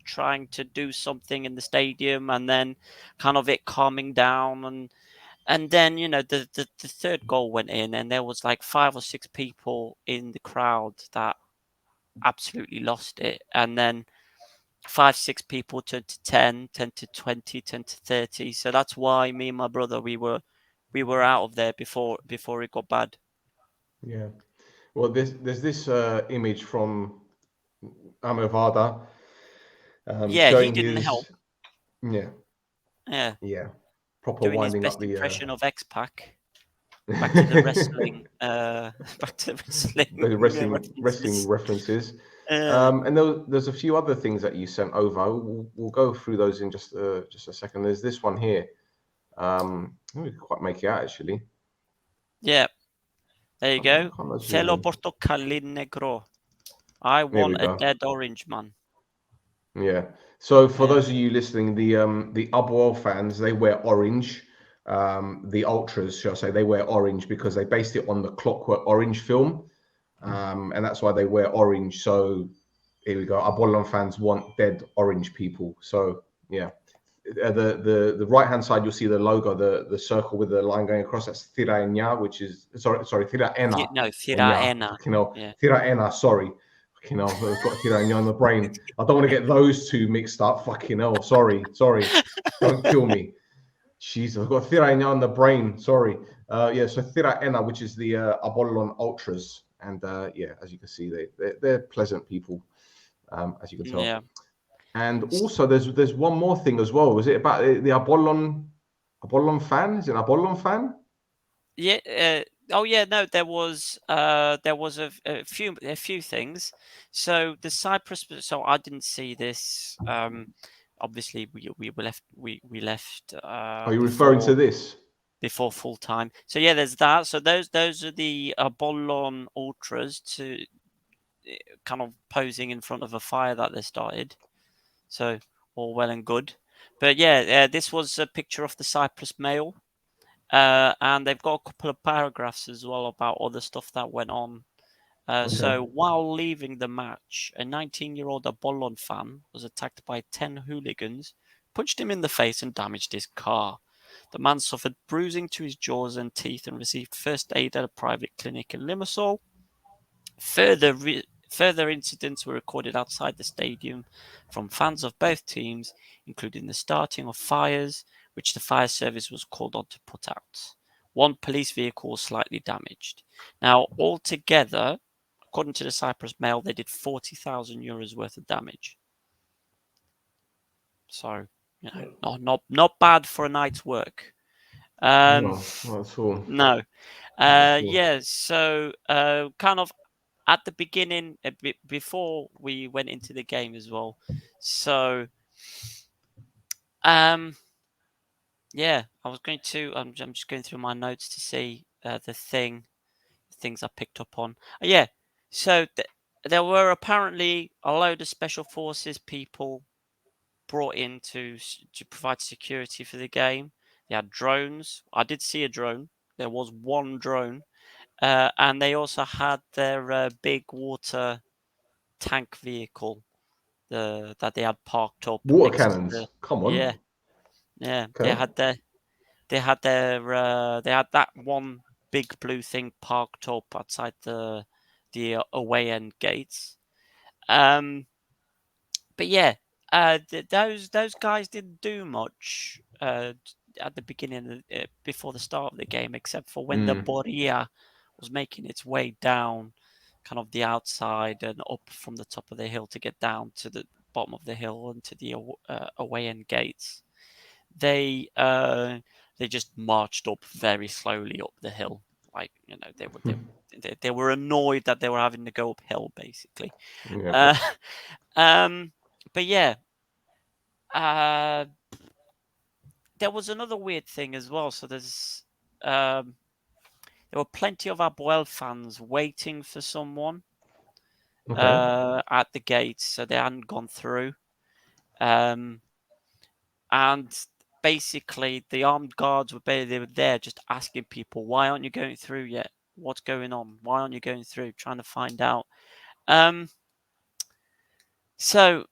trying to do something in the stadium and then kind of it calming down. And then, the third goal went in and there was like 5 or 6 people in the crowd that absolutely lost it. And then 5, 6 people turned to 10, 10 to 20, 10 to 30. So that's why me and my brother, we were out of there before it got bad. Yeah. Well, there's this image from Amavada showing he didn't help. Yeah. Proper Doing his winding best up the impression of X-Pac. Back to the wrestling. Back to the wrestling references. And there's a few other things that you sent over. We'll go through those in just a second. There's this one here. We can quite make it out actually. Yeah. There you go. Fellow Portocalli Negro. I want a dead orange man. Yeah. So for those of you listening, the APOEL fans, they wear orange. The ultras, shall I say, they wear orange because they based it on the Clockwork Orange film, and that's why they wear orange. So here we go. APOLLON fans want dead orange people. So yeah, the right hand side you'll see the logo, the circle with the line going across. That's Thiraena, which is sorry Thiraena. No, Thiraena. Yeah. Thiraena. Sorry. I've got Thiraena on the brain. I don't want to get those two mixed up. Fucking hell. Sorry. Don't kill me. Jesus, I've got Thiraena on the brain. Sorry. So Thiraena, which is the APOLLON Ultras. And as you can see, they're pleasant people, as you can tell. Yeah. And also, there's one more thing as well. Was it about the APOLLON fan? Is it an APOLLON fan? Yeah. Oh yeah. No, there was a few things. So the Cyprus. So I didn't see this. Obviously, we left. We left. Are you referring to this? Before full time. So yeah, there's that. So those are the APOLLON Ultras to kind of posing in front of a fire that they started. So all well and good. But yeah, this was a picture of the Cyprus Mail. And they've got a couple of paragraphs as well about other stuff that went on. So while leaving the match, a 19-year-old APOLLON fan was attacked by 10 hooligans, punched him in the face and damaged his car. The man suffered bruising to his jaws and teeth and received first aid at a private clinic in Limassol. Further incidents were recorded outside the stadium from fans of both teams, including the starting of fires, which the fire service was called on to put out. One police vehicle was slightly damaged. Now, altogether, according to the Cyprus Mail, they did €40,000 worth of damage. So, not bad for a night's work. No, not at all. No. So kind of at the beginning, a bit before we went into the game as well. So, I'm just going through my notes to see the things I picked up on. So there were apparently a load of special forces people brought in to provide security for the game. They had drones. I did see a drone. There was one drone. And they also had their big water tank vehicle that they had parked up. Water cannons. Come on. Yeah. Okay. They had that one big blue thing parked up outside the away end gates. But but yeah, those guys didn't do much at the beginning before the start of the game, except for when the Boria was making its way down, kind of the outside and up from the top of the hill to get down to the bottom of the hill and to the away end gates. They just marched up very slowly up the hill, like they were annoyed that they were having to go uphill, basically. Yeah. But yeah, there was another weird thing as well. So there's there were plenty of APOEL fans waiting for someone at the gates, so they hadn't gone through. And basically, the armed guards were there just asking people, "Why aren't you going through yet? What's going on? Why aren't you going through?" Trying to find out. So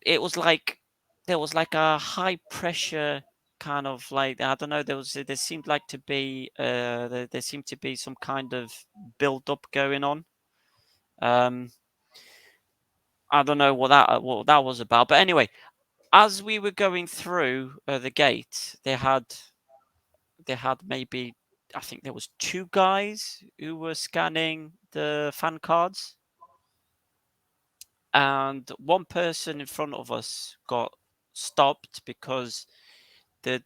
it was like there was like a high pressure kind of like, I don't know. There seemed like to be there seemed to be some kind of build up going on. I don't know what that was about, but anyway, as we were going through the gate, they had maybe, I think there was 2 guys who were scanning the fan cards, and one person in front of us got stopped because the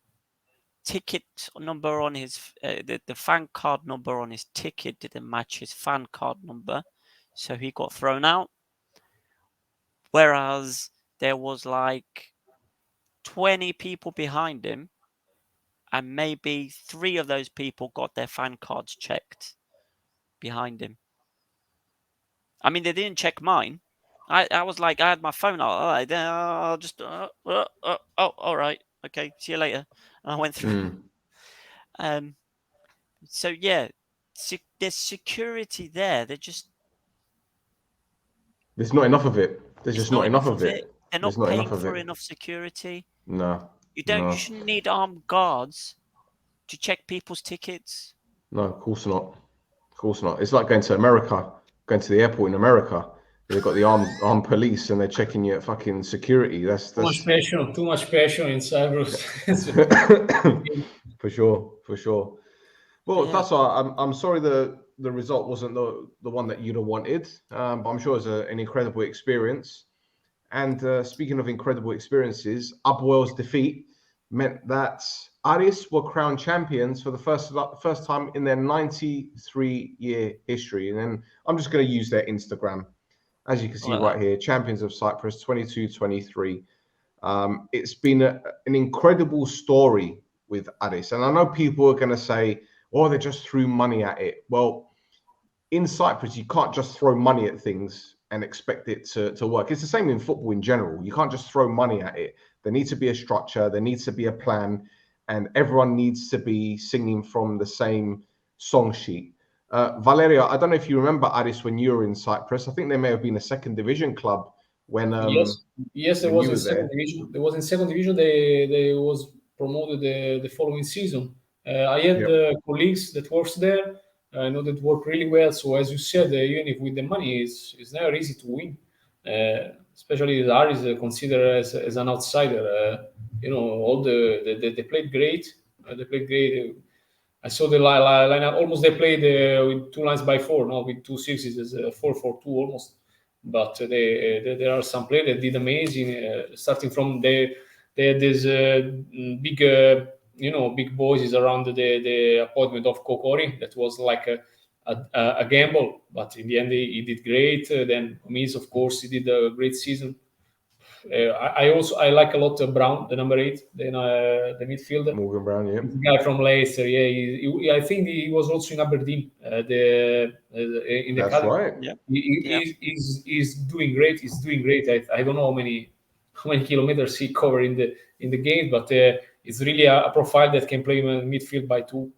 ticket number on his the fan card number on his ticket didn't match his fan card number, so he got thrown out. Whereas there was like 20 people behind him, and maybe 3 of those people got their fan cards checked behind him. I mean, they didn't check mine. I was like, I had my phone out. All right, then I'll just all right, okay, see you later. And I went through. So yeah, there's security there. There's not enough of it. There's just not enough of it. They're not paying for enough security. No. You shouldn't need armed guards to check people's tickets. No, of course not. Of course not. It's like going to America, going to the airport in America. They've got the armed police and they're checking you at fucking security. That's too much passion in Cyprus. For sure. Well, yeah. Thassos, I'm sorry the result wasn't the one that you'd have wanted, but I'm sure it was an incredible experience. And speaking of incredible experiences, APOEL's defeat meant that Aris were crowned champions for the first time in their 93-year history. And then I'm just going to use their Instagram. As you can see right here, champions of Cyprus 22-23. It's been an incredible story with Aris. And I know people are going to say, oh, they just threw money at it. Well, in Cyprus, you can't just throw money at things and expect it to work. It's the same in football in general. You can't just throw money at it. There needs to be a structure. There needs to be a plan. And everyone needs to be singing from the same song sheet. Valerio, I don't know if you remember Aris when you were in Cyprus. I think they may have been a second division club when yes, there was a second division. There was in second division. They was promoted the following season. I had colleagues that works there. I know that work really well. So as you said, even if with the money, it's never easy to win. Especially Aris considered as an outsider. All they played great. They played great. I saw the lineup. Almost they played with 2 lines by 4, not with 2 sixes, as 4-4-2 almost. But there are some players that did amazing. Starting from they had this big, big boys around the appointment of Kokori. That was like a gamble, but in the end he did great. Then Gomis, of course, he did a great season. I like a lot Brown, the number 8, the midfielder. Morgan Brown, yeah. The guy from Leicester, yeah. I think he was also in Aberdeen. In the That's academy. right. Yeah. He's doing great. He's doing great. I don't know how many kilometers he covered in the game, but it's really a profile that can play in midfield by 2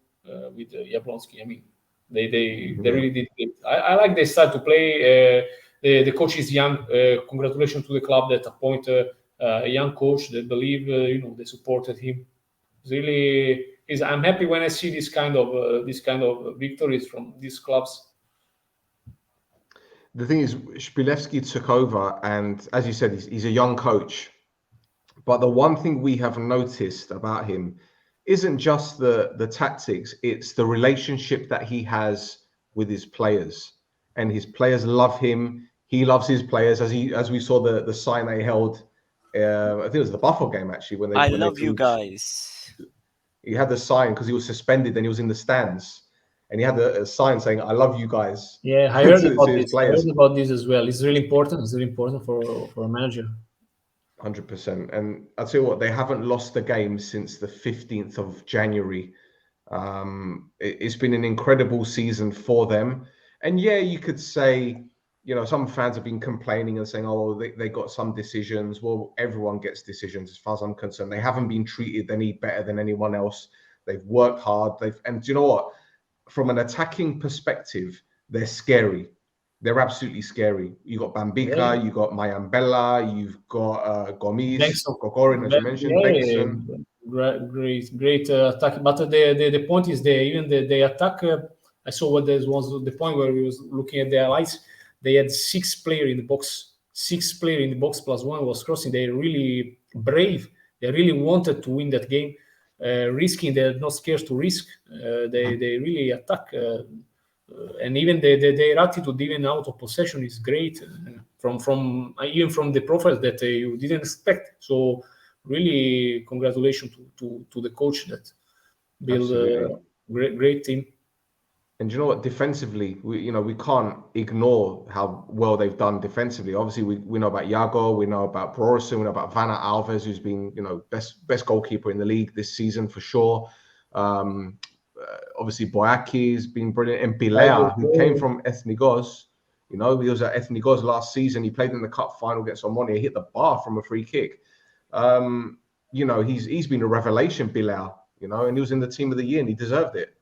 with Jablonski. I mean, they really did it. I like their style to play. The coach is young. Congratulations to the club that appointed a young coach that believe they supported him. Really, I'm happy when I see this kind of victories from these clubs. the thing is, Shpilevsky took over, and as you said, he's a young coach. But the one thing we have noticed about him isn't just the tactics; it's the relationship that he has with his players, and his players love him. He loves his players, as we saw the sign they held. I think it was the Buffalo game actually when I they love you threw. guys. He had the sign because he was suspended and he was in the stands, and he had a sign saying "I love you guys." Yeah, I heard to about his this. I players. heard about this as well. It's really important. It's really important for a manager. 100%. And I'll tell you what, they haven't lost the game since the 15th of January. It's been an incredible season for them. And yeah, you could say, you know, some fans have been complaining and saying, oh, they got some decisions. Well, everyone gets decisions as far as I'm concerned. They haven't been treated any better than anyone else. They've worked hard. And do you know what? From an attacking perspective, they're scary. They're absolutely scary. You got Bambica, Yeah. you got Mayambella, you've got Gomes, Bengtson. Kokorin, as you mentioned, Bengtson. Great attack. But the point is, the attack. I saw what there was the point where we was looking at the highlights. They had 6 players in the box. 6 players in the box plus 1 was crossing. They're really brave. They really wanted to win that game, risking. They're not scared to risk. They really attack. And even their attitude, even out of possession, is great. From even from the profiles that you didn't expect. So really, congratulations to the coach that built a great team. And you know what? Defensively, we can't ignore how well they've done defensively. Obviously, we know about Iago, we know about Brorsson, we know about Vanna Alves, who's been best goalkeeper in the league this season for sure. Obviously, Boyaki's been brilliant, and Bilea, who came from Ethnikos. He was at Ethnikos last season. He played in the cup final against OMONOIA, hit the bar from a free kick. He's been a revelation, Bilea. And he was in the team of the year, and he deserved it.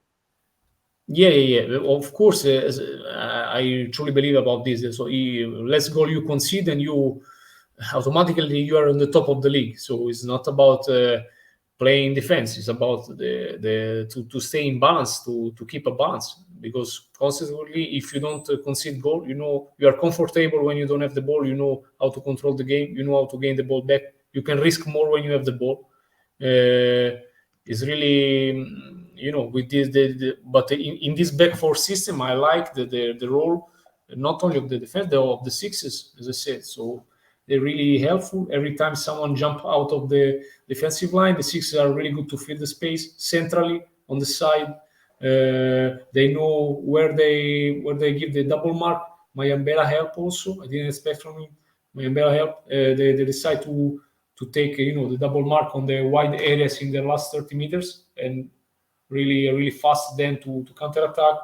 Yeah. Of course, I truly believe about this. So, less goal you concede, and you automatically you are on the top of the league. So it's not about playing defense. It's about to stay in balance, to keep a balance. Because constantly, if you don't concede goal, you are comfortable when you don't have the ball. You know how to control the game. You know how to gain the ball back. You can risk more when you have the ball. It's really, with this, but in this back 4 system, I like the role not only of the defense, of the sixes, as I said. So they're really helpful. Every time someone jump out of the defensive line, the sixes are really good to fill the space centrally on the side. They know where they give the double mark. Mayambella help also. I didn't expect from him. Mayambella help. They decide to take the double mark on the wide areas in the last 30 meters and really fast then to counter attack.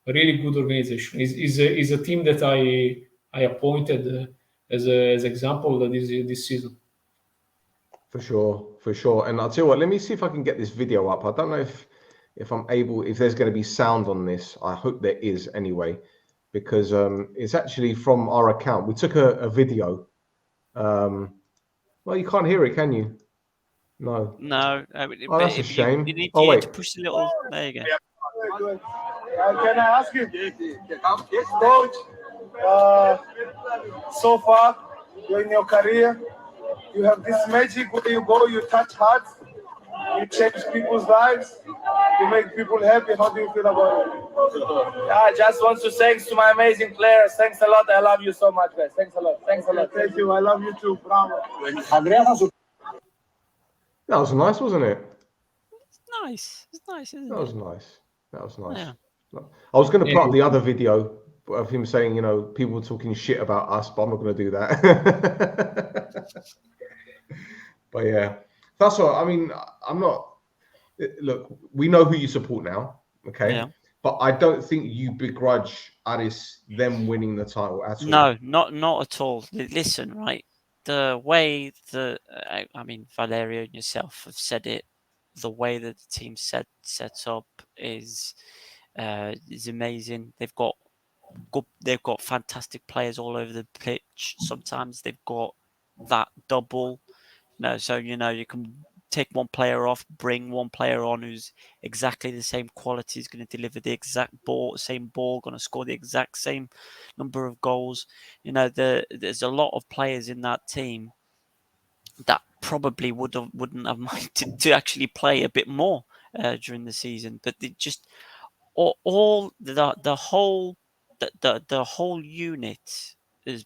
A really good organization. Is a team that I appointed as example this season. For sure. And I'll tell you what, let me see if I can get this video up. I don't know if I'm able, if there's going to be sound on this. I hope there is anyway, because it's actually from our account. We took a video. Well, you can't hear it, can you? No. No. Oh, that's a shame. You need wait. to push a little. There you go. Can I ask you, Coach, so far in your career, you have this magic where you go, you touch hearts, you change people's lives, you make people happy. How do you feel about it? I just want to thanks to my amazing players. Thanks a lot. I love you so much, guys. Thanks a lot. Thank you. I love you too. Bravo. That was nice, wasn't it? It's nice. It's nice, isn't That it? was nice. That was nice. Yeah. I was going to put up the other video of him saying, people talking shit about us, but I'm not going to do that. But yeah, that's all. I mean, I'm not. Look, we know who you support now, okay? Yeah. But I don't think you begrudge Aris them winning the title at all. No, not at all. Listen, right? The way Valerio and yourself have said it, the way that the team set up is amazing. They've got fantastic players all over the pitch. Sometimes they've got that double. So you can take one player off, bring one player on who's exactly the same quality, is going to deliver the exact same ball, going to score the exact same number of goals. There's a lot of players in that team that probably wouldn't have minded to actually play a bit more during the season, but they just all the whole unit has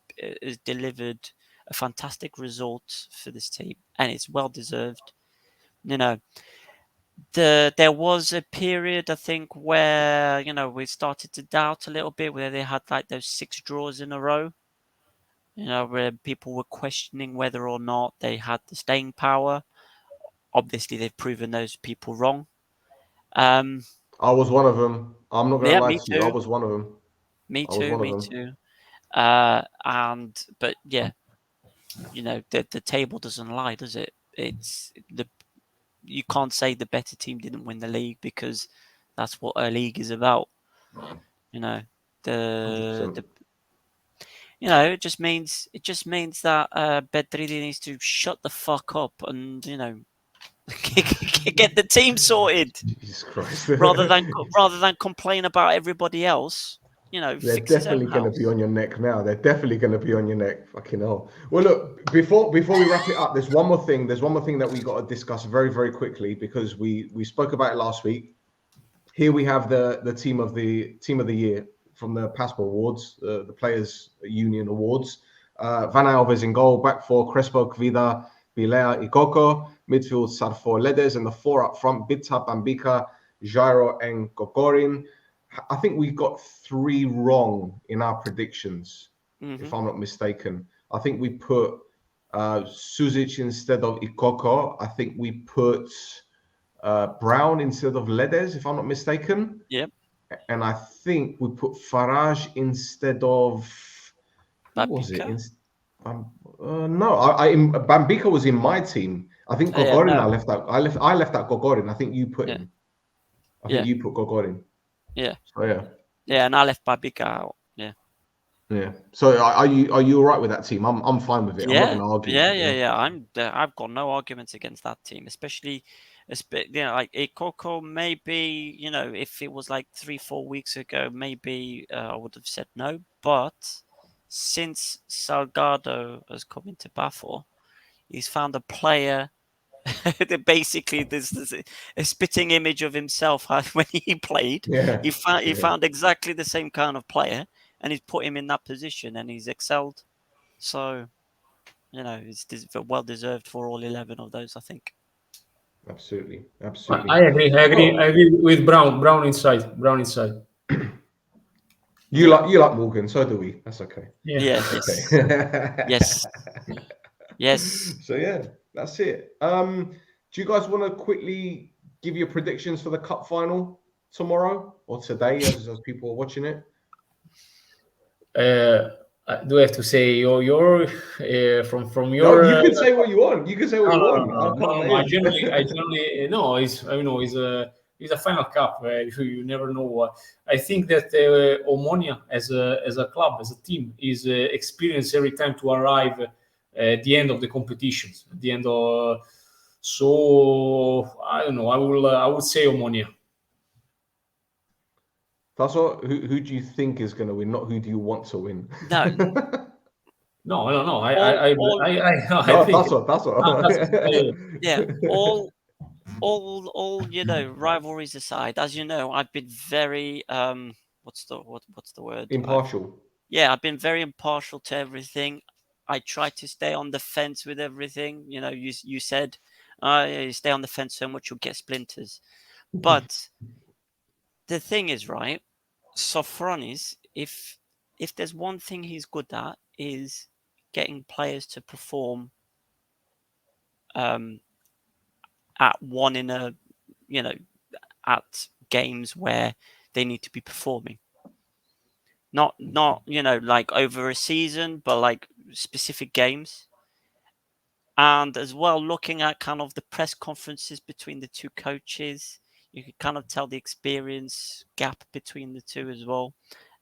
delivered a fantastic result for this team, and it's well deserved. There was a period, I think, where we started to doubt a little bit, where they had like those 6 draws in a row. Where people were questioning whether or not they had the staying power. Obviously, they've proven those people wrong. I was one of them. I'm not going to lie to you. I too. was one of them. Me I was too. one of Me them. too. But yeah, the table doesn't lie, does it? You can't say the better team didn't win the league, because that's what a league is about. 100%. It just means that Bedridi needs to shut the fuck up and get the team sorted. Jesus Christ. rather than complain about everybody else. They're fix his own definitely going to house. be on your neck now. They're definitely going to be on your neck. Fucking hell. Well, look, before we wrap it up, there's one more thing. There's one more thing that we got to discuss very, very quickly, because we spoke about it last week. Here we have the team of the year from the PASP Awards, the Players Union Awards. Van Alves in goal, back 4, Crespo, Kvida, Bilea, Ikoko, midfield Sarfo, Ledes, and the 4 up front, Bita, Bambika, Jairo, and Kokorin. I think we got 3 wrong in our predictions, if I'm not mistaken. I think we put Suzic instead of Ikoko. I think we put Brown instead of Ledes, if I'm not mistaken. Yep. And I think we put Farage instead of who was it? No, Bambika was in my team. I think Kokorin. No. I left out. I left out Kokorin. I think you put him. I think you put Kokorin. Yeah. So yeah. Yeah, and I left Bambika out. Yeah. Yeah. So are you all right with that team? I'm fine with it. Yeah. I'm not going to argue. Yeah. I've got no arguments against that team, especially like Ikoko. Maybe if it was like 3-4 weeks ago, maybe I would have said no. But since Salgado has come into PAFOS, he's found a player. Basically, there's a spitting image of himself when he played. Yeah. He found exactly the same kind of player, and he's put him in that position, and he's excelled. So, it's well deserved for all 11 of those, I think. Absolutely. I agree with Brown inside. You like Morgan, so do we. That's okay. Yeah. Yes. Yes. So yeah, that's it. Do you guys want to quickly give your predictions for the cup final tomorrow or today, as people are watching it? Do I have to say your from your? No, you can say what you want. You can say what you want. No. I generally no. It's a final cup. You never know what. I think that OMONOIA as a club, as a team, is experienced every time to arrive at the end of the competitions. At the end of so I don't know. I would say OMONOIA. That's what. Who do you think is going to win? Not who do you want to win? No. No. I think that's what. Yeah. All rivalries aside, as you know, I've been very what's the word? Impartial. I've been very impartial to everything. I try to stay on the fence with everything. You said you stay on the fence so much you'll get splinters. But the thing is, right, Sofronis, if there's one thing he's good at, is getting players to perform at at games where they need to be performing. Not like over a season, but like specific games. And as well, looking at kind of the press conferences between the two coaches, you can kind of tell the experience gap between the two as well.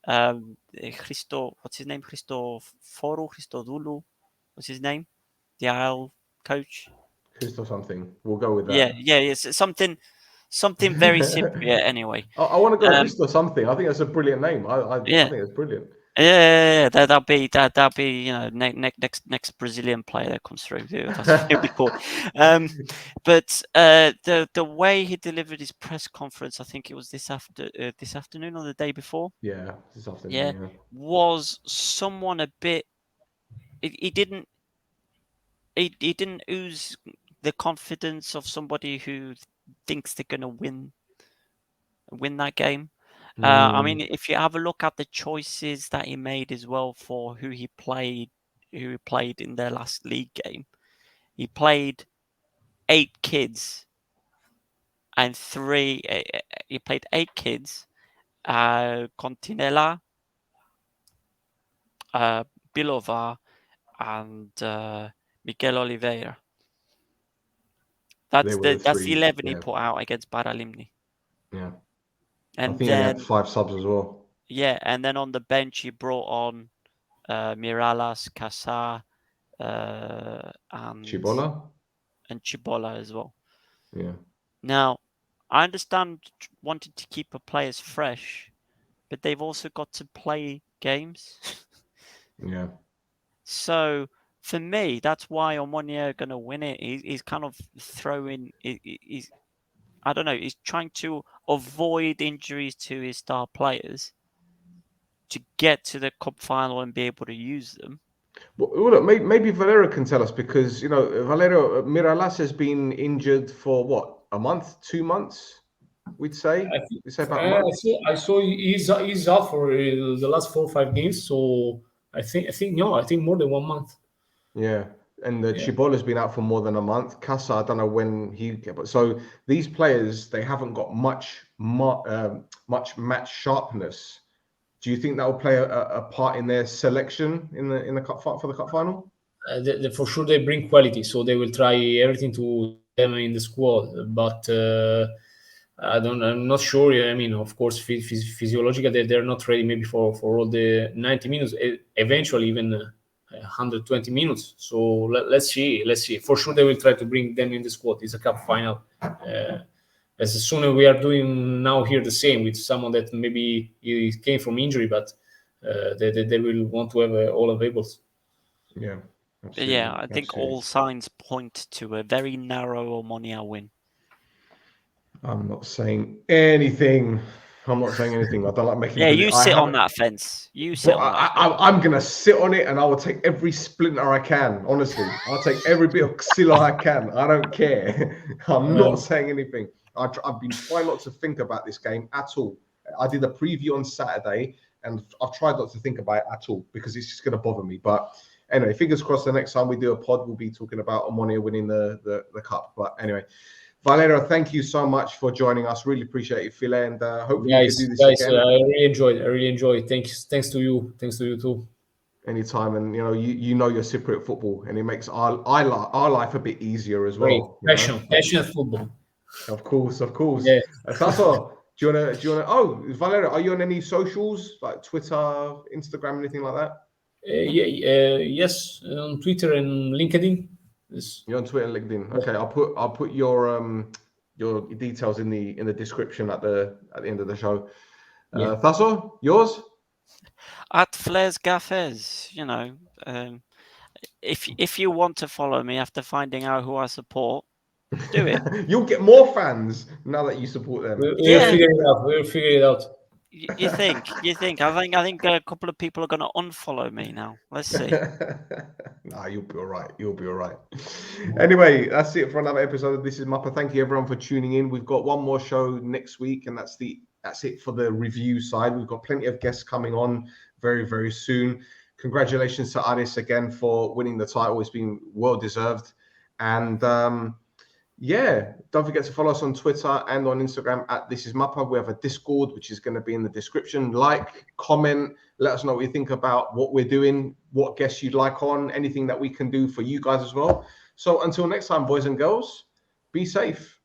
What's his name? Christodoulou. What's his name? The AL coach. Christo something. We'll go with that. Yeah. It's something very Cypriot anyway. I want to go Christo something. I think that's a brilliant name. I think it's brilliant. Yeah. That'll be next Brazilian player that comes through. That's what it'll be called. But the way he delivered his press conference, I think it was this afternoon or the day before. Yeah, this afternoon. Yeah, was someone a bit. He didn't ooze the confidence of somebody who thinks they're gonna win that game. I mean, if you have a look at the choices that he made as well for who he played in their last league game, he played 8 kids and 3. He played 8 kids: Continella, Bilova, and Miguel Oliveira. That's the 11 he put out against Paralimni. Yeah. And I think then, he had 5 subs as well. Yeah, and then on the bench he brought on Miralas, Casa, and Chibola as well. Yeah. Now, I understand wanting to keep the players fresh, but they've also got to play games. Yeah. So for me, that's why OMONOIA are going to win it. He's kind of throwing. I don't know. He's trying to avoid injuries to his star players to get to the cup final and be able to use them. Well, look, maybe Valerio can tell us, because Valerio Miralas has been injured for what, a month, 2 months? We'd say. We say about a month. I saw he's out for the last 4 or 5 games. So I think more than 1 month. Yeah. And the Chibola's been out for more than a month. Casa, I don't know when but so these players, they haven't got much match sharpness. Do you think that will play a part in their selection in the cup for the cup final? For sure, they bring quality, so they will try everything to them in the squad. But I'm not sure. I mean, of course, physiologically they're not ready maybe for all the 90 minutes. Eventually, even 120 minutes. So let's see. For sure, they will try to bring them in the squad. It's a cup final. As soon as we are doing now here the same with someone that maybe he came from injury, but they will want to have all available. Yeah, absolutely. Yeah, I think all signs point to a very narrow OMONOIA win. I'm not saying anything. I don't like making. Yeah, you sit on that fence. I'm gonna sit on it, and I will take every splinter I can. Honestly, I'll take every bit of xylo I can. I don't care. I'm not saying anything. I've been trying not to think about this game at all. I did a preview on Saturday, and I've tried not to think about it at all because it's just going to bother me. But anyway, fingers crossed the next time we do a pod, we'll be talking about OMONOIA winning the cup. But anyway, Valerio, thank you so much for joining us. Really appreciate it, Phil, and hopefully we can do this again. I really enjoyed. Thanks to you too. Anytime, and you know your Cypriot football, and it makes our life a bit easier as well. Passionate football. Of course. Yeah. Thassos, do you wanna? Oh, Valerio, are you on any socials like Twitter, Instagram, anything like that? Yes, on Twitter and LinkedIn. Yes. You're on Twitter and LinkedIn. Okay, I'll put your details in the description at the end of the show. Thassos, yours? At Flares Gaffes, if you want to follow me after finding out who I support, do it. You'll get more fans now that you support them. We'll figure it out. You think? I think a couple of people are going to unfollow me now. Let's see. Nah, you'll be all right. Anyway, that's it for another episode. This is Mappa. Thank you everyone for tuning in. We've got one more show next week, and that's it for the review side. We've got plenty of guests coming on very, very soon. Congratulations to Aris again for winning the title. It's been well deserved. And don't forget to follow us on Twitter and on Instagram at This Is Mappa. We have a Discord, which is going to be in the description. Like, comment, let us know what you think about what we're doing, what guests you'd like on, anything that we can do for you guys as well. So until next time, boys and girls, be safe.